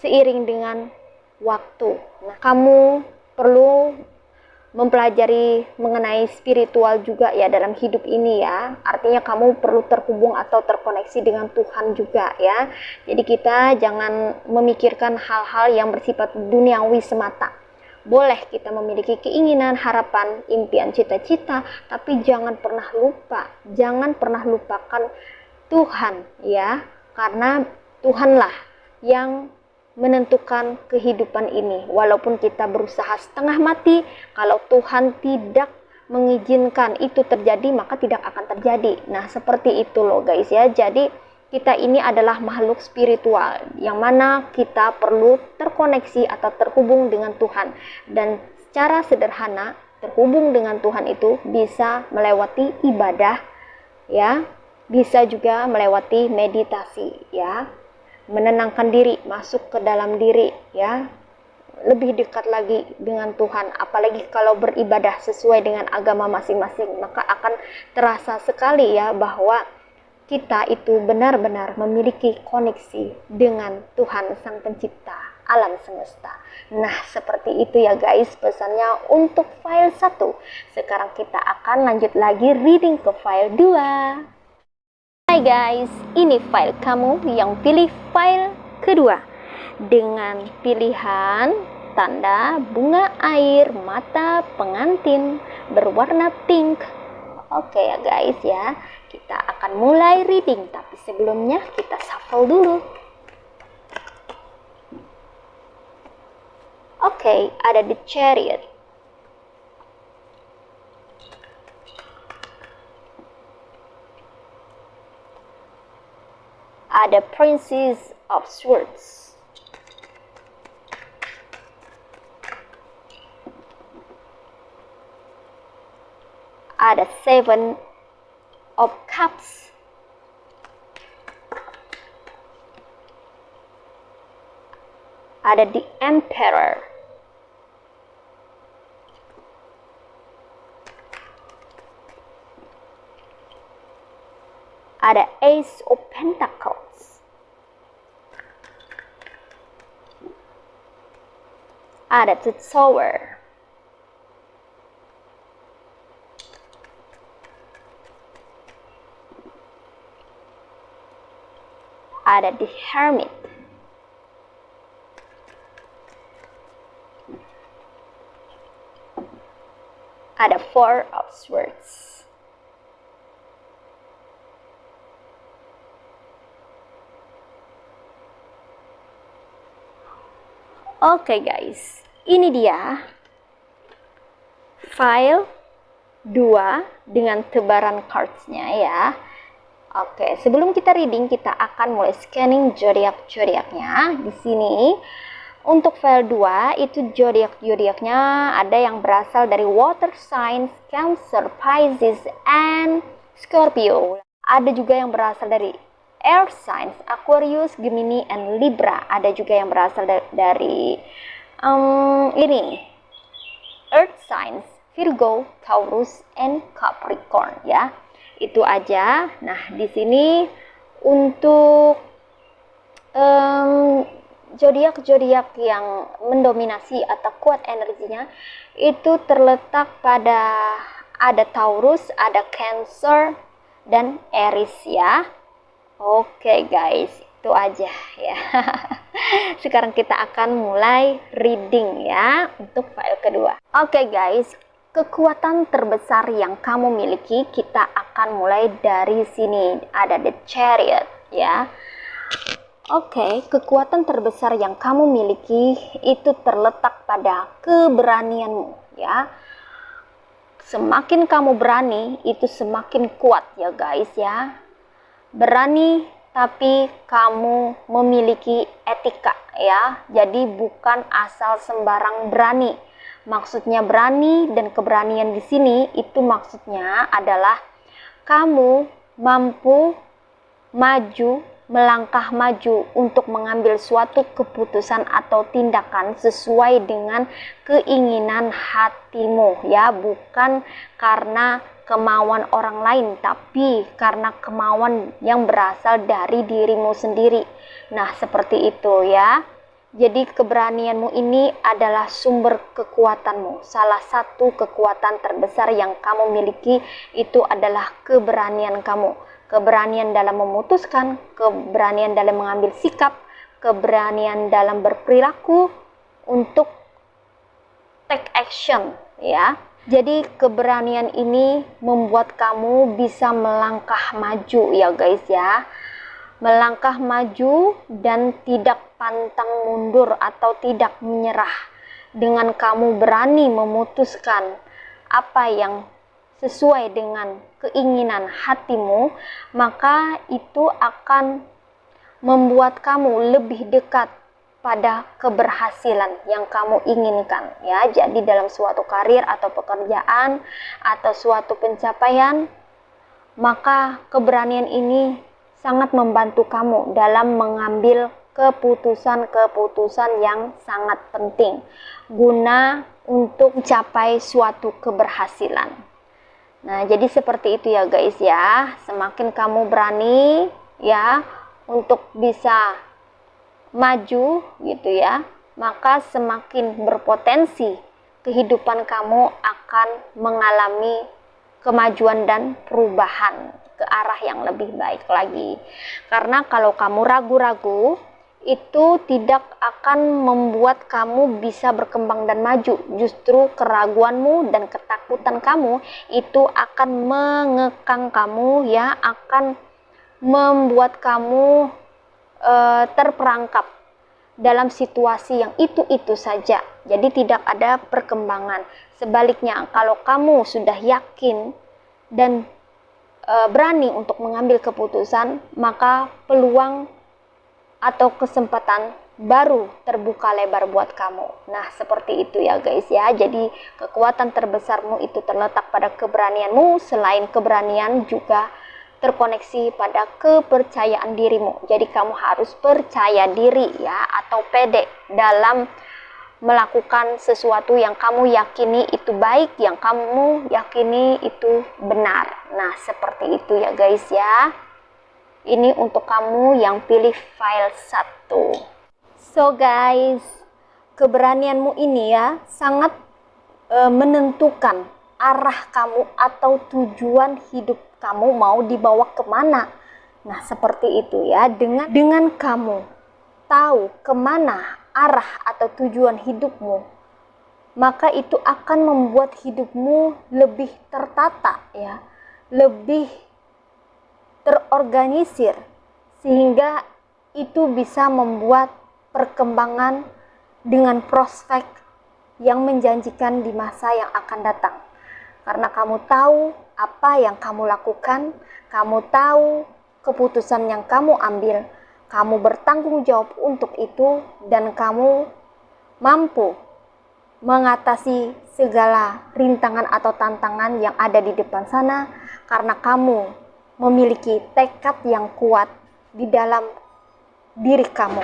seiring dengan waktu. Nah, kamu perlu mempelajari mengenai spiritual juga ya dalam hidup ini ya. Artinya kamu perlu terhubung atau terkoneksi dengan Tuhan juga ya. Jadi kita jangan memikirkan hal-hal yang bersifat duniawi semata. Boleh kita memiliki keinginan, harapan, impian, cita-cita, tapi jangan pernah lupa, jangan pernah lupakan Tuhan ya, karena Tuhanlah yang menentukan kehidupan ini. Walaupun kita berusaha setengah mati, kalau Tuhan tidak mengizinkan itu terjadi, maka tidak akan terjadi. Nah, seperti itu loh guys ya. Jadi kita ini adalah makhluk spiritual yang mana kita perlu terkoneksi atau terhubung dengan Tuhan. Dan secara sederhana, terhubung dengan Tuhan itu bisa melewati ibadah ya, bisa juga melewati meditasi ya, menenangkan diri, masuk ke dalam diri ya, lebih dekat lagi dengan Tuhan. Apalagi kalau beribadah sesuai dengan agama masing-masing, maka akan terasa sekali ya bahwa kita itu benar-benar memiliki koneksi dengan Tuhan Sang Pencipta alam semesta. Nah, seperti itu ya guys pesannya untuk file 1. Sekarang kita akan lanjut lagi reading ke file 2. Hai guys, ini file kamu yang pilih file kedua dengan pilihan tanda bunga air mata pengantin berwarna pink. Oke ya guys ya, kita akan mulai reading, tapi sebelumnya kita shuffle dulu. Oke, ada The Chariot, ada Princess of Swords, ada Seven of Cups, ada The Emperor, ada Ace of Pentacles, ada The Tower, ada The Hermit, ada Four of Swords. Oke guys, ini dia file 2 dengan tebaran cards-nya ya. Oke, sebelum kita reading, kita akan mulai scanning zodiak-zodiaknya. Di sini untuk file 2 itu zodiak-zodiaknya ada yang berasal dari water signs, Cancer, Pisces, and Scorpio. Ada juga yang berasal dari air signs, Aquarius, Gemini, and Libra. Ada juga yang berasal dari ini earth signs, Virgo, Taurus, and Capricorn ya. Itu aja. Nah, di sini untuk zodiak-zodiak yang mendominasi atau kuat energinya itu terletak pada ada Taurus, ada Cancer, dan Aries ya. Oke guys, itu aja ya. Sekarang kita akan mulai reading ya untuk file kedua. Oke guys, kekuatan terbesar yang kamu miliki, kita akan mulai dari sini. Ada The Chariot ya. Oke, kekuatan terbesar yang kamu miliki itu terletak pada keberanianmu ya. Semakin kamu berani, itu semakin kuat ya guys ya. Berani tapi kamu memiliki etika ya. Jadi bukan asal sembarang berani. Maksudnya berani dan keberanian di sini itu maksudnya adalah kamu mampu maju, melangkah maju untuk mengambil suatu keputusan atau tindakan sesuai dengan keinginan hatimu ya, bukan karena kemauan orang lain, tapi karena kemauan yang berasal dari dirimu sendiri. Nah, seperti itu ya. Jadi keberanianmu ini adalah sumber kekuatanmu. Salah satu kekuatan terbesar yang kamu miliki itu adalah keberanian kamu. Keberanian dalam memutuskan, keberanian dalam mengambil sikap, keberanian dalam berperilaku untuk take action ya. Jadi keberanian ini membuat kamu bisa melangkah maju ya guys ya. Melangkah maju dan tidak pantang mundur atau tidak menyerah. Dengan kamu berani memutuskan apa yang sesuai dengan keinginan hatimu, maka itu akan membuat kamu lebih dekat pada keberhasilan yang kamu inginkan ya. Jadi dalam suatu karir atau pekerjaan atau suatu pencapaian, maka keberanian ini sangat membantu kamu dalam mengambil keputusan-keputusan yang sangat penting guna untuk mencapai suatu keberhasilan. Nah, jadi seperti itu ya guys ya. Semakin kamu berani ya untuk bisa maju gitu ya, maka semakin berpotensi kehidupan kamu akan mengalami kemajuan dan perubahan ke arah yang lebih baik lagi. Karena kalau kamu ragu-ragu, itu tidak akan membuat kamu bisa berkembang dan maju. Justru keraguanmu dan ketakutan kamu itu akan mengekang kamu ya, akan membuat kamu terperangkap dalam situasi yang itu-itu saja. Jadi tidak ada perkembangan. Sebaliknya, kalau kamu sudah yakin dan berani untuk mengambil keputusan, maka peluang atau kesempatan baru terbuka lebar buat kamu. Nah, seperti itu ya guys ya. Jadi kekuatan terbesarmu itu terletak pada keberanianmu. Selain keberanian juga terkoneksi pada kepercayaan dirimu. Jadi kamu harus percaya diri ya, atau pede dalam melakukan sesuatu yang kamu yakini itu baik, yang kamu yakini itu benar. Nah, seperti itu ya guys ya. Ini untuk kamu yang pilih file 1. So guys, keberanianmu ini ya sangat menentukan arah kamu atau tujuan hidup kamu mau dibawa kemana. Nah, seperti itu ya. Dengan kamu tahu kemana arah atau tujuan hidupmu, maka itu akan membuat hidupmu lebih tertata ya, lebih terorganisir, sehingga itu bisa membuat perkembangan dengan prospek yang menjanjikan di masa yang akan datang. Karena kamu tahu apa yang kamu lakukan, kamu tahu keputusan yang kamu ambil, kamu bertanggung jawab untuk itu, dan kamu mampu mengatasi segala rintangan atau tantangan yang ada di depan sana, karena kamu memiliki tekad yang kuat di dalam diri kamu.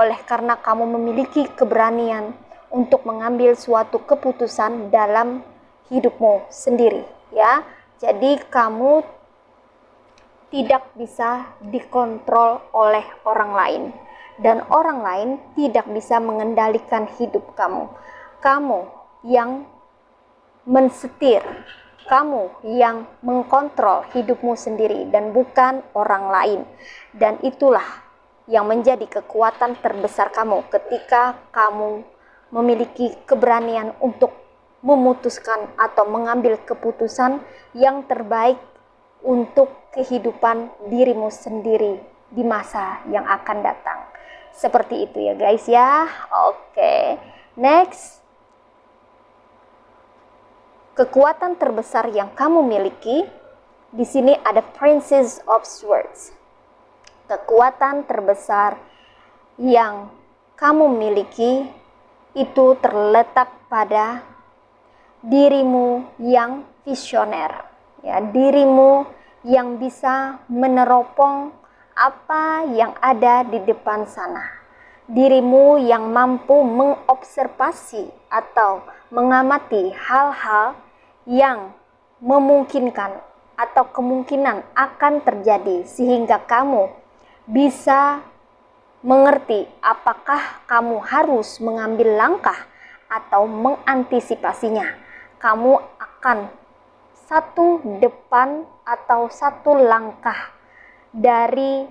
Oleh karena kamu memiliki keberanian untuk mengambil suatu keputusan dalam hidupmu sendiri ya. Jadi kamu tidak bisa dikontrol oleh orang lain, dan orang lain tidak bisa mengendalikan hidup kamu. Kamu yang mensetir, kamu yang mengkontrol hidupmu sendiri dan bukan orang lain. Dan itulah yang menjadi kekuatan terbesar kamu ketika kamu memiliki keberanian untuk memutuskan atau mengambil keputusan yang terbaik untuk kehidupan dirimu sendiri di masa yang akan datang. Seperti itu ya guys ya. Oke, next. Kekuatan terbesar yang kamu miliki, di sini ada Princess of Swords. Kekuatan terbesar yang kamu miliki itu terletak pada dirimu yang visioner. Ya, dirimu yang bisa meneropong apa yang ada di depan sana. Dirimu yang mampu mengobservasi atau mengamati hal-hal yang memungkinkan atau kemungkinan akan terjadi, sehingga kamu bisa mengerti apakah kamu harus mengambil langkah atau mengantisipasinya. Kamu akan satu depan atau satu langkah dari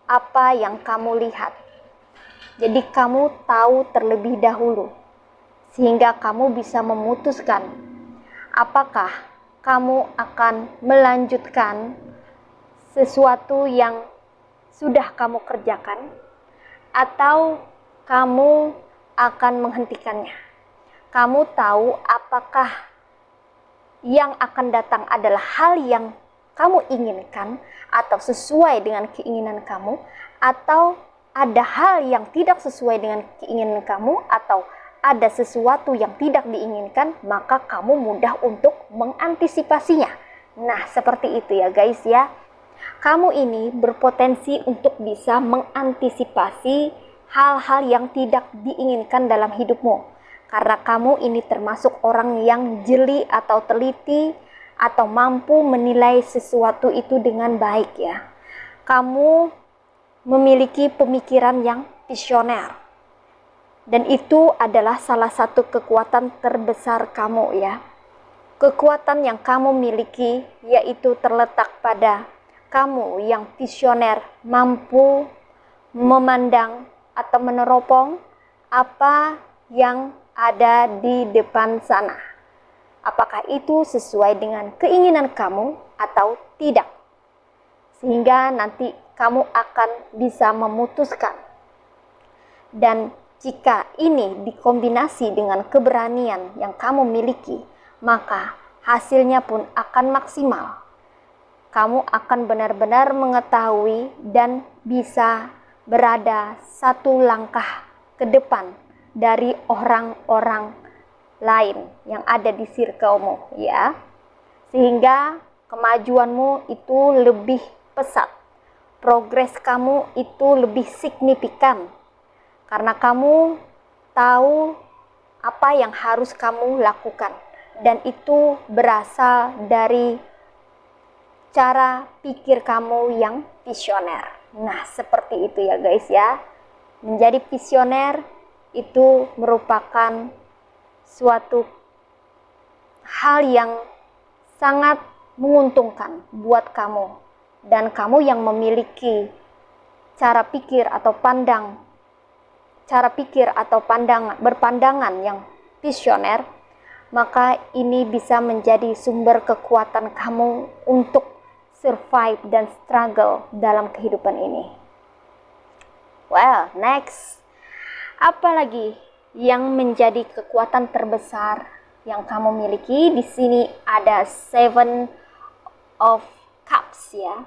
apa yang kamu lihat. Jadi kamu tahu terlebih dahulu, sehingga kamu bisa memutuskan apakah kamu akan melanjutkan sesuatu yang sudah kamu kerjakan atau kamu akan menghentikannya. Kamu tahu apakah yang akan datang adalah hal yang kamu inginkan atau sesuai dengan keinginan kamu, atau ada hal yang tidak sesuai dengan keinginan kamu, atau ada sesuatu yang tidak diinginkan, maka kamu mudah untuk mengantisipasinya. Nah, seperti itu ya guys ya. Kamu ini berpotensi untuk bisa mengantisipasi hal-hal yang tidak diinginkan dalam hidupmu. Karena kamu ini termasuk orang yang jeli atau teliti atau mampu menilai sesuatu itu dengan baik ya. Kamu memiliki pemikiran yang visioner. Dan itu adalah salah satu kekuatan terbesar kamu ya. Kekuatan yang kamu miliki yaitu terletak pada kamu yang visioner, mampu memandang atau meneropong apa yang ada di depan sana. Apakah itu sesuai dengan keinginan kamu atau tidak? Sehingga nanti kamu akan bisa memutuskan. Dan jika ini dikombinasi dengan keberanian yang kamu miliki, maka hasilnya pun akan maksimal. Kamu akan benar-benar mengetahui dan bisa berada satu langkah ke depan dari orang-orang lain yang ada di circlemu ya. Sehingga kemajuanmu itu lebih pesat. Progres kamu itu lebih signifikan. Karena kamu tahu apa yang harus kamu lakukan. Dan itu berasal dari cara pikir kamu yang visioner. Nah, seperti itu ya guys ya. Menjadi visioner itu merupakan suatu hal yang sangat menguntungkan buat kamu, dan kamu yang memiliki cara pikir atau berpandangan yang visioner, maka ini bisa menjadi sumber kekuatan kamu untuk survive dan struggle dalam kehidupan ini. Well, next, apalagi yang menjadi kekuatan terbesar yang kamu miliki? Di sini ada Seven of Cups ya.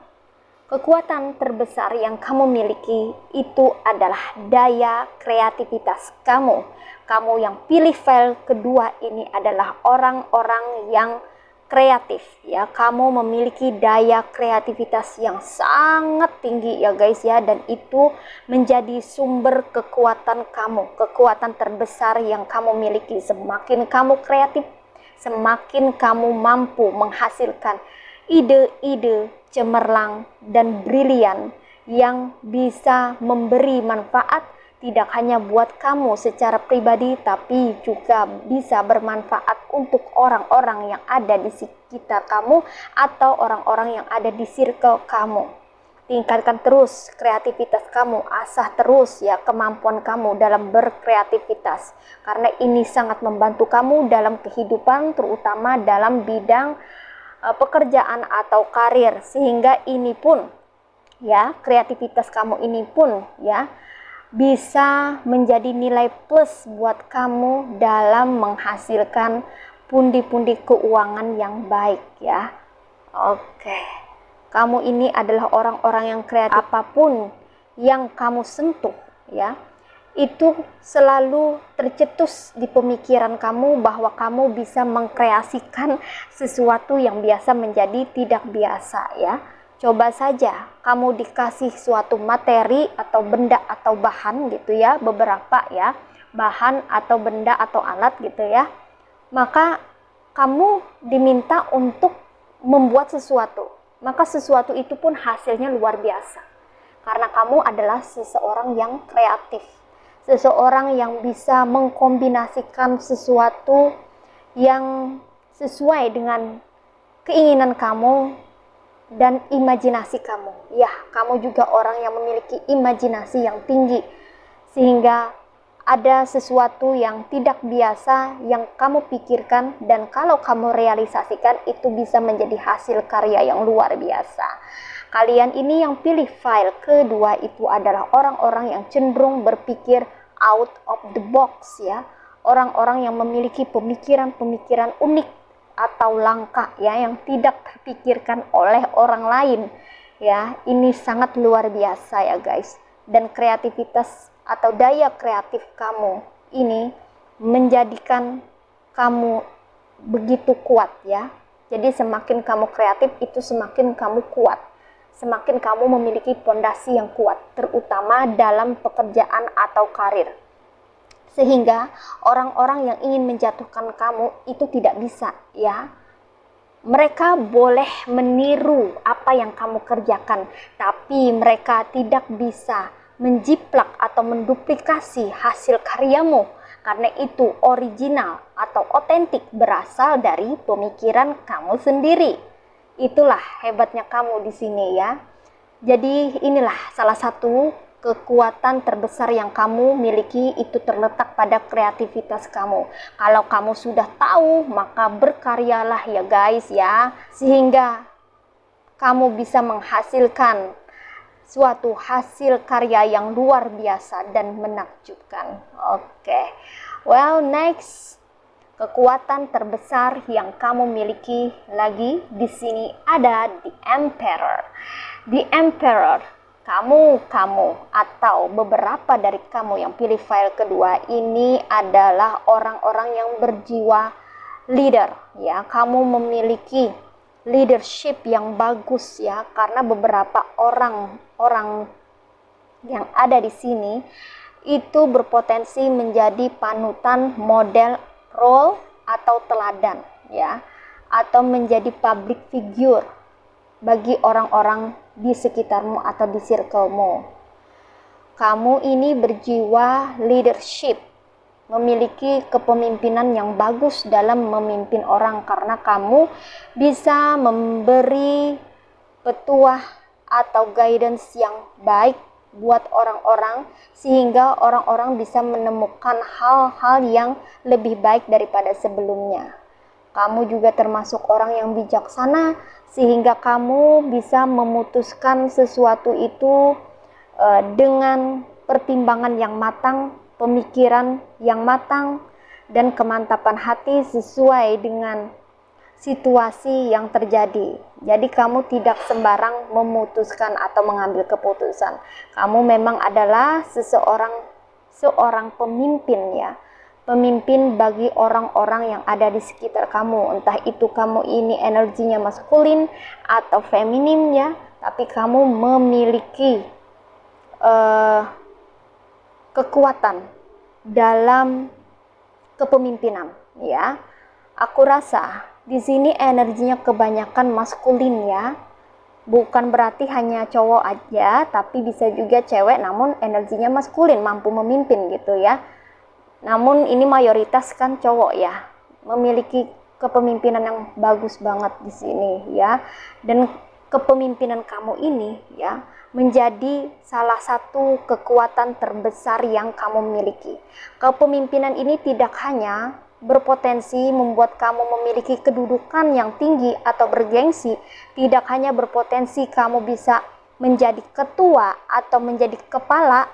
Kekuatan terbesar yang kamu miliki itu adalah daya kreativitas kamu. Kamu yang pilih file kedua ini adalah orang-orang yang kreatif ya. Kamu memiliki daya kreativitas yang sangat tinggi ya guys ya, dan itu menjadi sumber kekuatan kamu, kekuatan terbesar yang kamu miliki. Semakin kamu kreatif, semakin kamu mampu menghasilkan ide-ide cemerlang dan brilian yang bisa memberi manfaat tidak hanya buat kamu secara pribadi, tapi juga bisa bermanfaat untuk orang-orang yang ada di sekitar kamu atau orang-orang yang ada di circle kamu. Tingkatkan terus kreativitas kamu, asah terus ya kemampuan kamu dalam berkreativitas, karena ini sangat membantu kamu dalam kehidupan, terutama dalam bidang pekerjaan atau karir. Sehingga ini pun ya, kreativitas kamu ini pun ya bisa menjadi nilai plus buat kamu dalam menghasilkan pundi-pundi keuangan yang baik ya. Oke, kamu ini adalah orang-orang yang kreatif. Apapun yang kamu sentuh ya, itu selalu tercetus di pemikiran kamu bahwa kamu bisa mengkreasikan sesuatu yang biasa menjadi tidak biasa ya. Coba saja kamu dikasih suatu materi atau benda atau bahan gitu ya, beberapa ya, bahan atau benda atau alat gitu ya. Maka kamu diminta untuk membuat sesuatu. Maka sesuatu itu pun hasilnya luar biasa. Karena kamu adalah seseorang yang kreatif. Seseorang yang bisa mengkombinasikan sesuatu yang sesuai dengan keinginan kamu dan imajinasi kamu. Ya, kamu juga orang yang memiliki imajinasi yang tinggi, sehingga ada sesuatu yang tidak biasa yang kamu pikirkan, dan kalau kamu realisasikan itu bisa menjadi hasil karya yang luar biasa. Kalian ini yang pilih file kedua itu adalah orang-orang yang cenderung berpikir out of the box ya. Orang-orang yang memiliki pemikiran-pemikiran unik atau langka ya, yang tidak terpikirkan oleh orang lain ya. Ini sangat luar biasa ya guys. Dan kreativitas atau daya kreatif kamu ini menjadikan kamu begitu kuat ya. Jadi semakin kamu kreatif itu semakin kamu kuat, semakin kamu memiliki fondasi yang kuat, terutama dalam pekerjaan atau karir. Sehingga orang-orang yang ingin menjatuhkan kamu itu tidak bisa ya. Mereka boleh meniru apa yang kamu kerjakan, tapi mereka tidak bisa menjiplak atau menduplikasi hasil karyamu, karena itu original atau otentik, berasal dari pemikiran kamu sendiri. Itulah hebatnya kamu di sini ya. Jadi inilah salah satu kekuatan terbesar yang kamu miliki, itu terletak pada kreativitas kamu. Kalau kamu sudah tahu, maka berkaryalah ya guys ya, sehingga kamu bisa menghasilkan suatu hasil karya yang luar biasa dan menakjubkan. Oke. Well, next, kekuatan terbesar yang kamu miliki lagi di sini ada The Emperor. The Emperor, kamu atau beberapa dari kamu yang pilih file kedua ini adalah orang-orang yang berjiwa leader ya. Kamu memiliki leadership yang bagus ya, karena beberapa orang yang ada di sini itu berpotensi menjadi panutan, model, role atau teladan ya, atau menjadi public figure bagi orang-orang di sekitarmu atau di circlemu. Kamu ini berjiwa leadership, memiliki kepemimpinan yang bagus dalam memimpin orang, karena kamu bisa memberi petuah atau guidance yang baik buat orang-orang, sehingga orang-orang bisa menemukan hal-hal yang lebih baik daripada sebelumnya. Kamu juga termasuk orang yang bijaksana, sehingga kamu bisa memutuskan sesuatu itu dengan pertimbangan yang matang, pemikiran yang matang, dan kemantapan hati sesuai dengan situasi yang terjadi. Jadi kamu tidak sembarang memutuskan atau mengambil keputusan. Kamu memang adalah seorang pemimpin ya. Pemimpin bagi orang-orang yang ada di sekitar kamu, entah itu kamu ini energinya maskulin atau feminim ya, tapi kamu memiliki kekuatan dalam kepemimpinan ya. Aku rasa di sini energinya kebanyakan maskulin ya. Bukan berarti hanya cowok aja, tapi bisa juga cewek namun energinya maskulin, mampu memimpin gitu ya. Namun ini mayoritas kan cowok ya, memiliki kepemimpinan yang bagus banget di sini ya. Dan kepemimpinan kamu ini ya menjadi salah satu kekuatan terbesar yang kamu miliki. Kepemimpinan ini tidak hanya berpotensi membuat kamu memiliki kedudukan yang tinggi atau bergengsi, tidak hanya berpotensi kamu bisa menjadi ketua atau menjadi kepala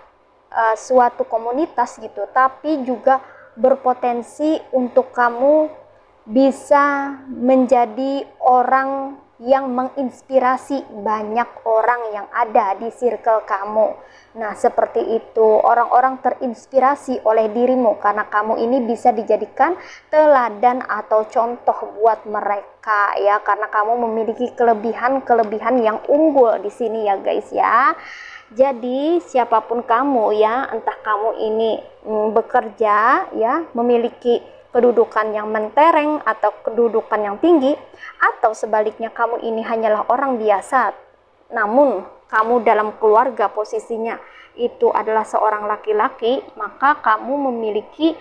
suatu komunitas gitu, tapi juga berpotensi untuk kamu bisa menjadi orang yang menginspirasi banyak orang yang ada di circle kamu. Nah, seperti itu, orang-orang terinspirasi oleh dirimu karena kamu ini bisa dijadikan teladan atau contoh buat mereka ya, karena kamu memiliki kelebihan-kelebihan yang unggul di sini ya guys ya. Jadi siapapun kamu ya, entah kamu ini bekerja ya, memiliki kedudukan yang mentereng atau kedudukan yang tinggi, atau sebaliknya kamu ini hanyalah orang biasa, namun kamu dalam keluarga posisinya itu adalah seorang laki-laki, maka kamu memiliki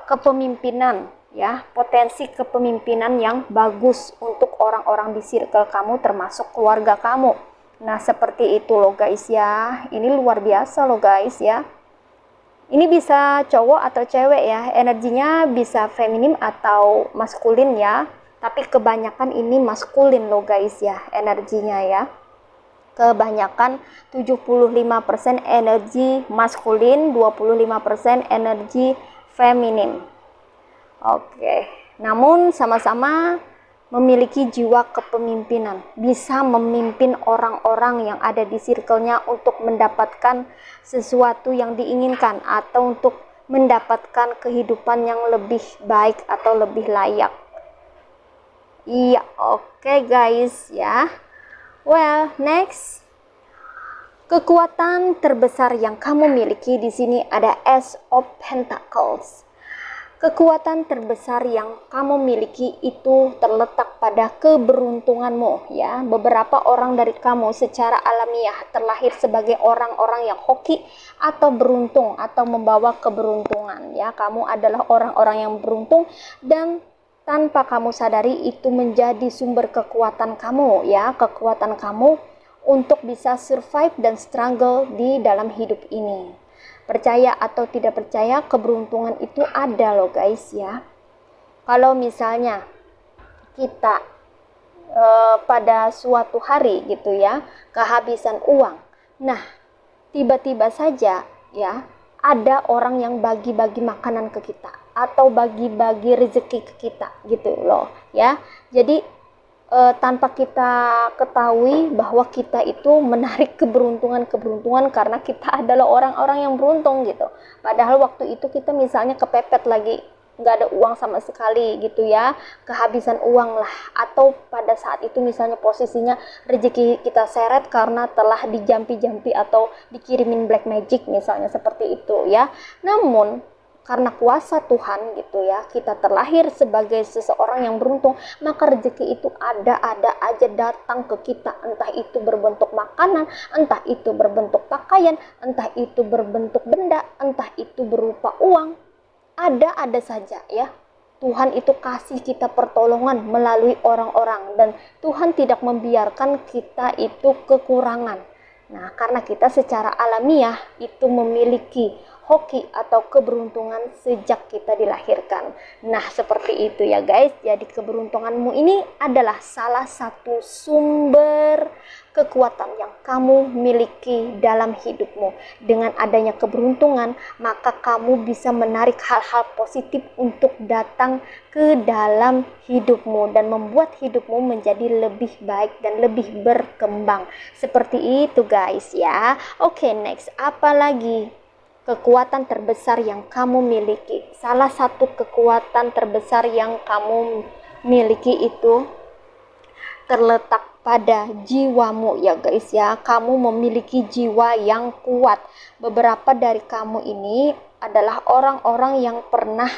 kepemimpinan ya, potensi kepemimpinan yang bagus untuk orang-orang di circle kamu termasuk keluarga kamu. Nah, seperti itu loh guys ya. Ini luar biasa loh guys ya. Ini bisa cowok atau cewek ya, energinya bisa feminim atau maskulin ya. Tapi kebanyakan ini maskulin loh guys ya, energinya ya. Kebanyakan 75% energi maskulin, 25% energi feminim. Oke, namun sama-sama memiliki jiwa kepemimpinan, bisa memimpin orang-orang yang ada di circle-nya untuk mendapatkan sesuatu yang diinginkan atau untuk mendapatkan kehidupan yang lebih baik atau lebih layak. Iya, oke guys ya. Well, next. Kekuatan terbesar yang kamu miliki di sini ada Ace of Pentacles. Kekuatan terbesar yang kamu miliki itu terletak pada keberuntunganmu ya. Beberapa orang dari kamu secara alamiah terlahir sebagai orang-orang yang hoki atau beruntung atau membawa keberuntungan ya. Kamu adalah orang-orang yang beruntung dan tanpa kamu sadari itu menjadi sumber kekuatan kamu ya. Kekuatan kamu untuk bisa survive dan struggle di dalam hidup ini. Percaya atau tidak percaya, keberuntungan itu ada loh guys ya. Kalau misalnya kita pada suatu hari gitu ya, kehabisan uang. Nah, tiba-tiba saja ya, ada orang yang bagi-bagi makanan ke kita atau bagi-bagi rezeki ke kita gitu loh ya. Jadi tanpa kita ketahui bahwa kita itu menarik keberuntungan karena kita adalah orang-orang yang beruntung gitu. Padahal waktu itu kita misalnya kepepet lagi, nggak ada uang sama sekali gitu ya, kehabisan uang lah, atau pada saat itu misalnya posisinya rezeki kita seret karena telah dijampi-jampi atau dikirimin black magic misalnya seperti itu ya. Namun karena kuasa Tuhan gitu ya, kita terlahir sebagai seseorang yang beruntung, maka rezeki itu ada aja datang ke kita, entah itu berbentuk makanan, entah itu berbentuk pakaian, entah itu berbentuk benda, entah itu berupa uang, ada saja ya. Tuhan itu kasih kita pertolongan melalui orang-orang dan Tuhan tidak membiarkan kita itu kekurangan. Nah, karena kita secara alamiah itu memiliki hoki atau keberuntungan sejak kita dilahirkan. Nah, seperti itu ya guys. Jadi keberuntunganmu ini adalah salah satu sumber kekuatan yang kamu miliki dalam hidupmu. Dengan adanya keberuntungan, maka kamu bisa menarik hal-hal positif untuk datang ke dalam hidupmu dan membuat hidupmu menjadi lebih baik dan lebih berkembang. Seperti itu guys ya. Oke, next. Apa lagi? Kekuatan terbesar yang kamu miliki. Salah satu kekuatan terbesar yang kamu miliki itu terletak pada jiwamu ya guys ya. Kamu memiliki jiwa yang kuat. Beberapa dari kamu ini adalah orang-orang yang pernah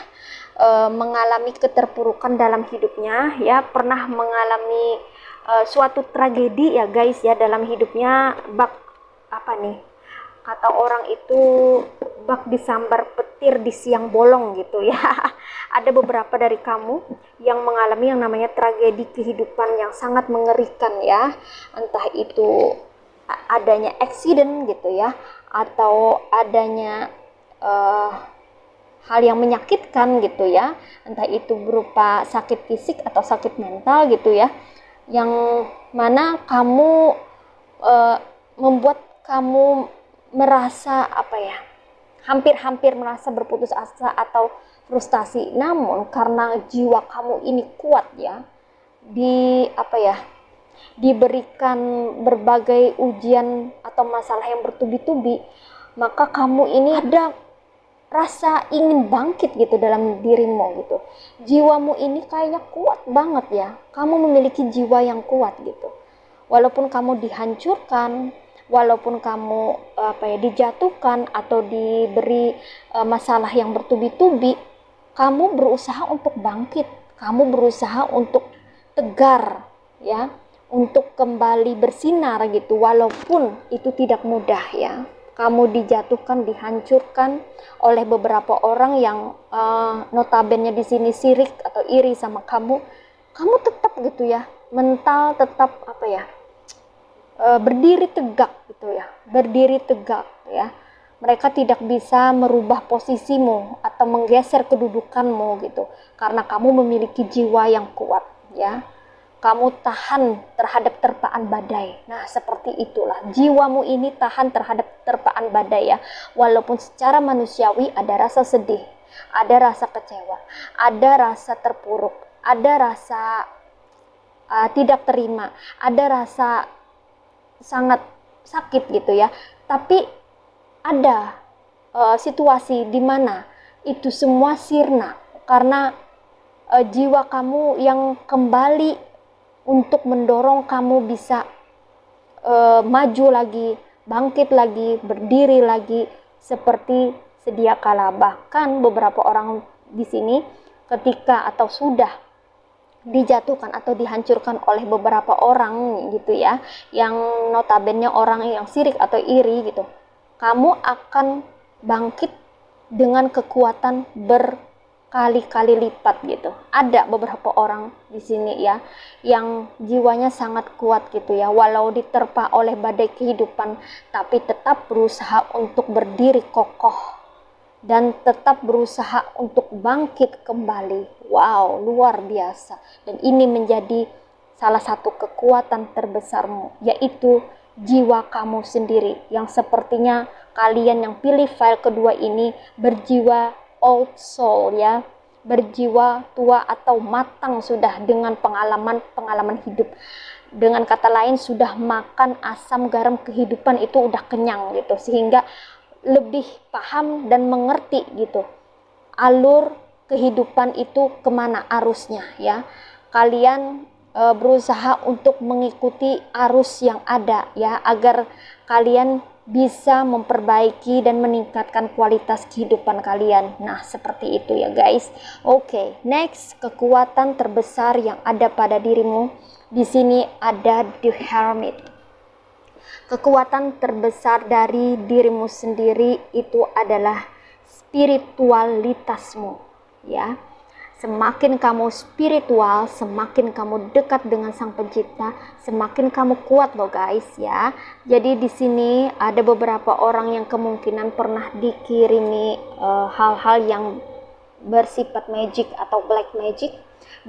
mengalami keterpurukan dalam hidupnya ya, pernah mengalami suatu tragedi ya guys ya dalam hidupnya. Kata orang itu bak disambar petir di siang bolong gitu ya. Ada beberapa dari kamu yang mengalami yang namanya tragedi kehidupan yang sangat mengerikan ya. Entah itu adanya accident gitu ya, atau adanya hal yang menyakitkan gitu ya. Entah itu berupa sakit fisik atau sakit mental gitu ya. Yang mana kamu membuat kamu merasa hampir merasa berputus asa atau frustasi. Namun karena jiwa kamu ini kuat ya, diberikan berbagai ujian atau masalah yang bertubi-tubi, maka kamu ini ada rasa ingin bangkit gitu dalam dirimu gitu. Jiwamu ini kayaknya kuat banget ya. Kamu memiliki jiwa yang kuat gitu. Walaupun kamu dihancurkan, walaupun kamu dijatuhkan atau diberi masalah yang bertubi-tubi, kamu berusaha untuk bangkit, kamu berusaha untuk tegar ya, untuk kembali bersinar gitu, walaupun itu tidak mudah ya. Kamu dijatuhkan, dihancurkan oleh beberapa orang yang notabene di sini sirik atau iri sama kamu. Kamu tetap gitu ya, mental tetap berdiri tegak gitu ya, berdiri tegak ya. Mereka tidak bisa merubah posisimu atau menggeser kedudukanmu gitu, karena kamu memiliki jiwa yang kuat ya. Kamu tahan terhadap terpaan badai. Nah, seperti itulah jiwamu ini, tahan terhadap terpaan badai ya. Walaupun secara manusiawi ada rasa sedih, ada rasa kecewa, ada rasa terpuruk, ada rasa tidak terima, ada rasa sangat sakit gitu ya. Tapi ada situasi di mana itu semua sirna karena jiwa kamu yang kembali untuk mendorong kamu bisa maju lagi, bangkit lagi, berdiri lagi seperti sedia kala. Bahkan beberapa orang di sini ketika atau sudah dijatuhkan atau dihancurkan oleh beberapa orang gitu ya, yang notabene orang yang sirik atau iri gitu, kamu akan bangkit dengan kekuatan berkali-kali lipat gitu. Ada beberapa orang di sini ya yang jiwanya sangat kuat gitu ya, walau diterpa oleh badai kehidupan tapi tetap berusaha untuk berdiri kokoh dan tetap berusaha untuk bangkit kembali. Wow, luar biasa. Dan ini menjadi salah satu kekuatan terbesarmu, yaitu jiwa kamu sendiri, yang sepertinya kalian yang pilih file kedua ini berjiwa old soul ya, berjiwa tua atau matang sudah dengan pengalaman hidup. Dengan kata lain, sudah makan asam garam kehidupan itu udah kenyang gitu, sehingga lebih paham dan mengerti gitu alur kehidupan itu kemana arusnya ya. Kalian berusaha untuk mengikuti arus yang ada ya, agar kalian bisa memperbaiki dan meningkatkan kualitas kehidupan kalian. Nah, seperti itu ya guys. Oke, next, kekuatan terbesar yang ada pada dirimu. Di sini ada The Hermit. Kekuatan terbesar dari dirimu sendiri itu adalah spiritualitasmu ya. Semakin kamu spiritual, semakin kamu dekat dengan Sang Pencipta, semakin kamu kuat loh guys ya. Jadi di sini ada beberapa orang yang kemungkinan pernah dikirimi hal-hal yang bersifat magic atau black magic,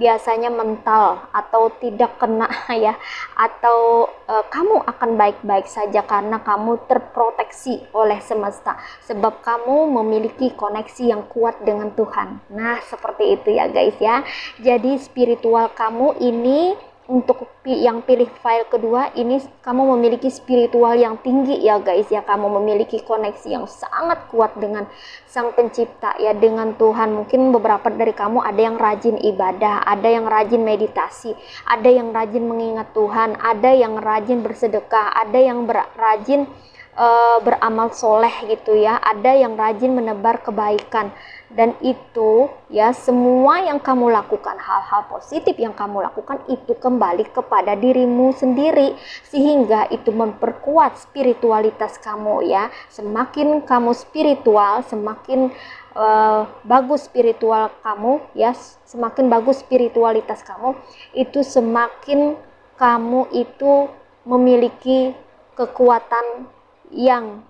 biasanya mental atau tidak kena ya, atau kamu akan baik-baik saja karena kamu terproteksi oleh semesta, sebab kamu memiliki koneksi yang kuat dengan Tuhan. Nah, seperti itu ya guys ya. Jadi spiritual kamu ini, untuk yang pilih file kedua ini, kamu memiliki spiritual yang tinggi ya guys ya. Kamu memiliki koneksi yang sangat kuat dengan Sang Pencipta ya, dengan Tuhan. Mungkin beberapa dari kamu ada yang rajin ibadah, ada yang rajin meditasi, ada yang rajin mengingat Tuhan, ada yang rajin bersedekah, ada yang rajin beramal soleh gitu ya, ada yang rajin menebar kebaikan. Dan itu ya, semua yang kamu lakukan, hal-hal positif yang kamu lakukan itu kembali kepada dirimu sendiri, sehingga itu memperkuat spiritualitas kamu ya. Semakin kamu spiritual, semakin bagus spiritual kamu ya, semakin bagus spiritualitas kamu, itu semakin kamu itu memiliki kekuatan yang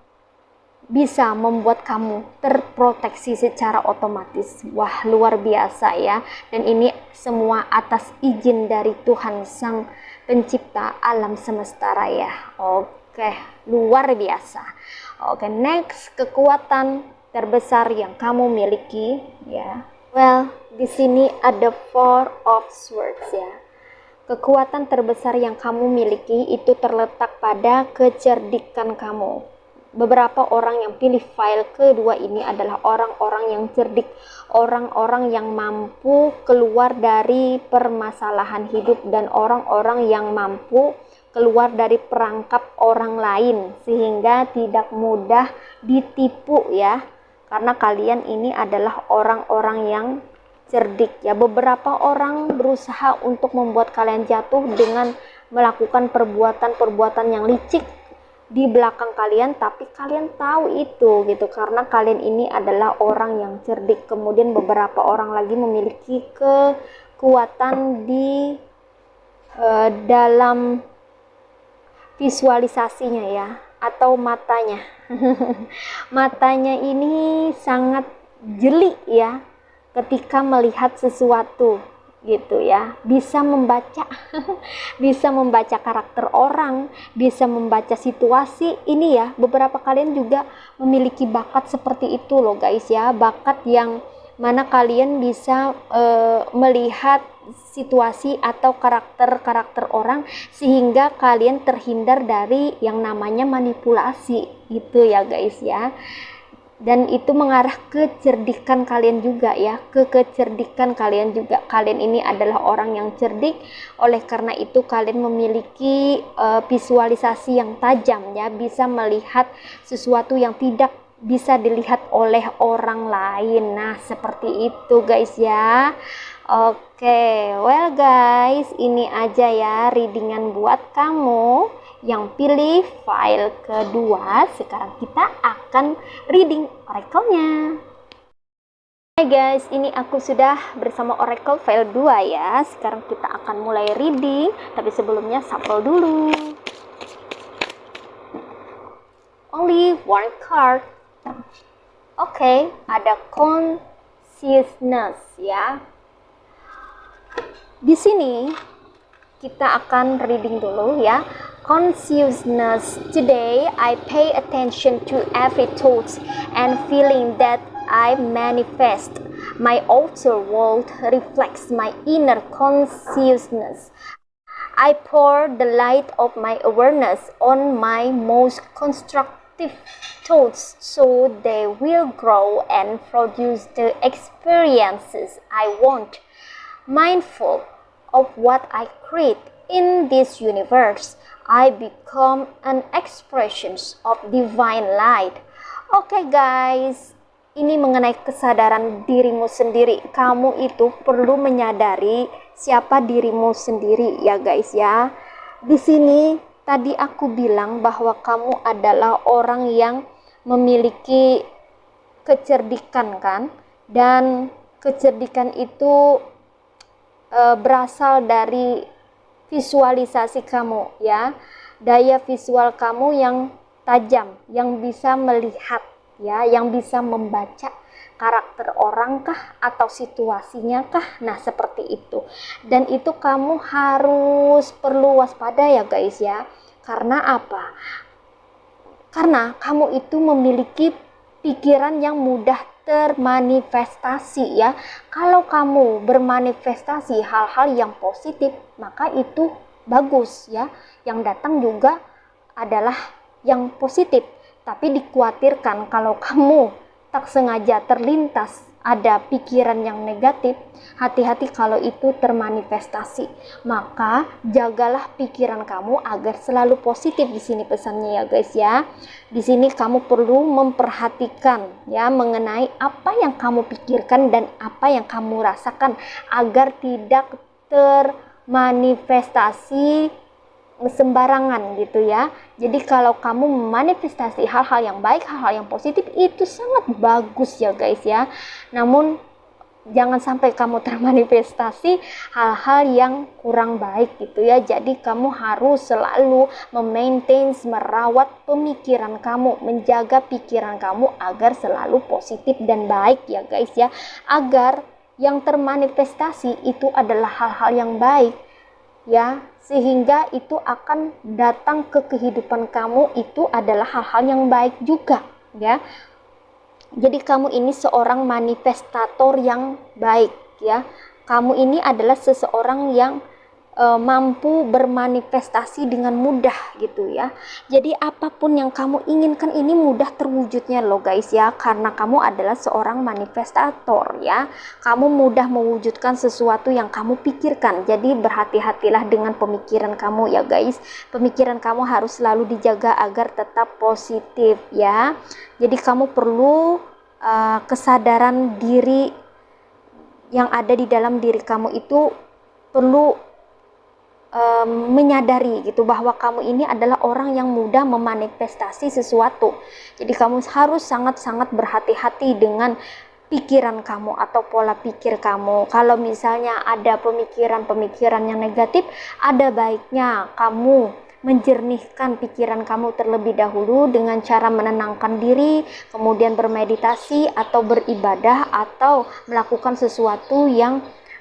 bisa membuat kamu terproteksi secara otomatis. Wah, luar biasa ya. Dan ini semua atas izin dari Tuhan Sang Pencipta alam semesta raya. Oke, luar biasa. Oke, next, kekuatan terbesar yang kamu miliki ya. Well, di sini ada Four of Swords ya. Kekuatan terbesar yang kamu miliki itu terletak pada kecerdikan kamu. Beberapa orang yang pilih file kedua ini adalah orang-orang yang cerdik, orang-orang yang mampu keluar dari permasalahan hidup, dan orang-orang yang mampu keluar dari perangkap orang lain sehingga tidak mudah ditipu ya, karena kalian ini adalah orang-orang yang cerdik ya. Beberapa orang berusaha untuk membuat kalian jatuh dengan melakukan perbuatan-perbuatan yang licik di belakang kalian, tapi kalian tahu itu gitu, karena kalian ini adalah orang yang cerdik. Kemudian beberapa orang lagi memiliki kekuatan di dalam visualisasinya ya. atau matanya. Matanya ini sangat jeli ya ketika melihat sesuatu gitu ya, bisa membaca bisa membaca karakter orang, bisa membaca situasi. Ini ya, beberapa kalian juga memiliki bakat seperti itu loh guys ya, bakat yang mana kalian bisa melihat situasi atau karakter orang sehingga kalian terhindar dari yang namanya manipulasi gitu ya guys ya. Dan itu mengarah ke kecerdikan kalian juga ya, ke kecerdikan kalian juga. Kalian ini adalah orang yang cerdik, oleh karena itu kalian memiliki visualisasi yang tajam ya, bisa melihat sesuatu yang tidak bisa dilihat oleh orang lain. Nah seperti itu guys ya. Oke, well guys, ini aja ya readingan buat kamu yang pilih file kedua. Sekarang kita akan reading oracle-nya. Hai guys, ini aku sudah bersama oracle file 2 ya. Sekarang kita akan mulai reading, tapi sebelumnya shuffle dulu. Only one card. Oke, ada consciousness ya. Di sini kita akan reading dulu ya. Consciousness. Today I pay attention to every thought and feeling that I manifest. My outer world reflects my inner consciousness. I pour the light of my awareness on my most constructive thoughts so they will grow and produce the experiences I want. Mindful of what I create in this universe, I become an expression of divine light. Oke guys, ini mengenai kesadaran dirimu sendiri. Kamu itu perlu menyadari siapa dirimu sendiri ya guys ya. Di sini tadi aku bilang bahwa kamu adalah orang yang memiliki kecerdikan kan, dan kecerdikan itu berasal dari visualisasi kamu ya, daya visual kamu yang tajam, yang bisa melihat ya, yang bisa membaca karakter orang kah atau situasinya kah. Nah seperti itu, dan itu kamu harus perlu waspada ya guys ya. Karena apa? Karena kamu itu memiliki pikiran yang mudah termanifestasi ya. Kalau kamu bermanifestasi hal-hal yang positif, maka itu bagus ya. Yang datang juga adalah yang positif. Tapi dikhawatirkan kalau kamu tak sengaja terlintas ada pikiran yang negatif, hati-hati kalau itu termanifestasi. Maka jagalah pikiran kamu agar selalu positif. Di sini pesannya ya guys ya. Di sini kamu perlu memperhatikan ya mengenai apa yang kamu pikirkan dan apa yang kamu rasakan agar tidak termanifestasi sembarangan gitu ya. Jadi kalau kamu memanifestasi hal-hal yang baik, hal-hal yang positif, itu sangat bagus ya guys ya. Namun jangan sampai kamu termanifestasi hal-hal yang kurang baik gitu ya. Jadi kamu harus selalu memaintain, merawat pemikiran kamu, menjaga pikiran kamu agar selalu positif dan baik ya guys ya. Agar yang termanifestasi itu adalah hal-hal yang baik ya, sehingga itu akan datang ke kehidupan kamu, itu adalah hal-hal yang baik juga ya. Jadi kamu ini seorang manifestator yang baik ya. Kamu ini adalah seseorang yang mampu bermanifestasi dengan mudah gitu ya. Jadi apapun yang kamu inginkan ini mudah terwujudnya loh guys ya, karena kamu adalah seorang manifestator ya. Kamu mudah mewujudkan sesuatu yang kamu pikirkan. Jadi berhati-hatilah dengan pemikiran kamu ya guys. Pemikiran kamu harus selalu dijaga agar tetap positif ya. Jadi kamu perlu kesadaran diri yang ada di dalam diri kamu itu perlu menyadari gitu bahwa kamu ini adalah orang yang mudah memanifestasi sesuatu. Jadi kamu harus sangat-sangat berhati-hati dengan pikiran kamu atau pola pikir kamu. Kalau misalnya ada pemikiran-pemikiran yang negatif, ada baiknya kamu menjernihkan pikiran kamu terlebih dahulu dengan cara menenangkan diri, kemudian bermeditasi atau beribadah atau melakukan sesuatu yang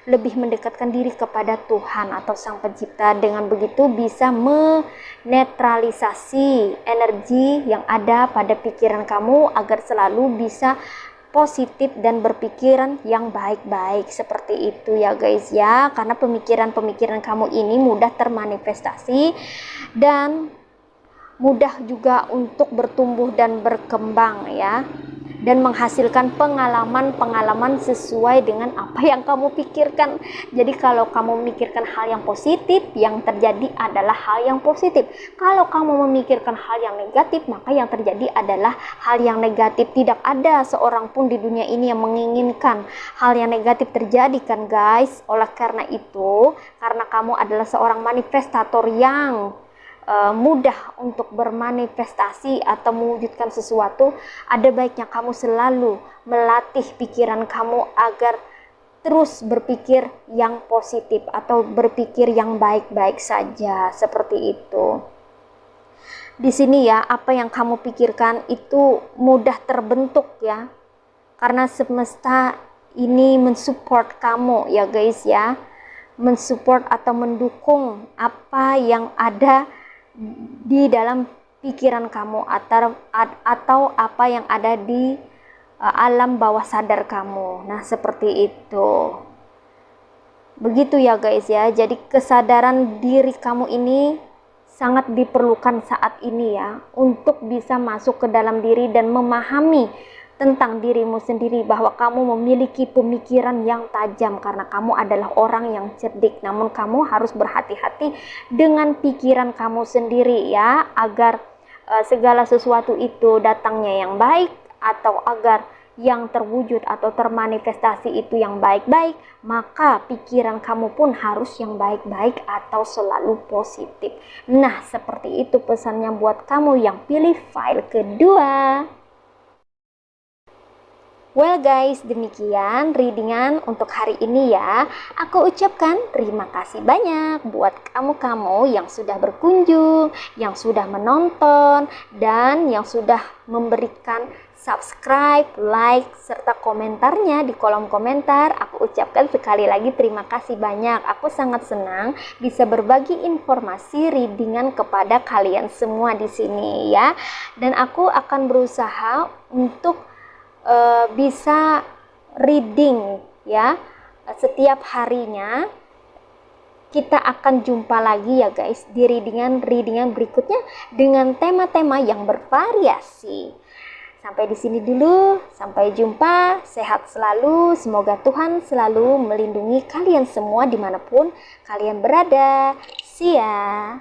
lebih mendekatkan diri kepada Tuhan atau Sang Pencipta. Dengan begitu bisa menetralisasi energi yang ada pada pikiran kamu agar selalu bisa positif dan berpikiran yang baik-baik. Seperti itu ya guys ya, karena pemikiran-pemikiran kamu ini mudah termanifestasi dan mudah juga untuk bertumbuh dan berkembang ya, dan menghasilkan pengalaman-pengalaman sesuai dengan apa yang kamu pikirkan. Jadi kalau kamu memikirkan hal yang positif, yang terjadi adalah hal yang positif. Kalau kamu memikirkan hal yang negatif, maka yang terjadi adalah hal yang negatif. Tidak ada seorang pun di dunia ini yang menginginkan hal yang negatif terjadi kan guys. Oleh karena itu, karena kamu adalah seorang manifestator yang mudah untuk bermanifestasi atau mewujudkan sesuatu, ada baiknya kamu selalu melatih pikiran kamu agar terus berpikir yang positif atau berpikir yang baik-baik saja. Seperti itu. Di sini ya, apa yang kamu pikirkan itu mudah terbentuk ya, karena semesta ini mensupport kamu ya guys ya, mensupport atau mendukung apa yang ada di dalam pikiran kamu atau apa yang ada di alam bawah sadar kamu. Nah, seperti itu. Begitu ya guys ya. Jadi kesadaran diri kamu ini sangat diperlukan saat ini ya, untuk bisa masuk ke dalam diri dan memahami tentang dirimu sendiri, bahwa kamu memiliki pemikiran yang tajam karena kamu adalah orang yang cerdik. Namun kamu harus berhati-hati dengan pikiran kamu sendiri ya, agar segala sesuatu itu datangnya yang baik, atau agar yang terwujud atau termanifestasi itu yang baik-baik, maka pikiran kamu pun harus yang baik-baik atau selalu positif. Nah, seperti itu pesannya buat kamu yang pilih file kedua. Well guys, demikian readingan untuk hari ini ya. Aku ucapkan terima kasih banyak buat kamu-kamu yang sudah berkunjung, yang sudah menonton, dan yang sudah memberikan subscribe, like, serta komentarnya di kolom komentar. Aku ucapkan sekali lagi terima kasih banyak. Aku sangat senang bisa berbagi informasi readingan kepada kalian semua di sini ya. Dan aku akan berusaha untuk bisa reading ya setiap harinya. Kita akan jumpa lagi ya guys di readingan berikutnya dengan tema-tema yang bervariasi. Sampai di sini dulu, sampai jumpa, sehat selalu, semoga Tuhan selalu melindungi kalian semua dimanapun kalian berada. See ya.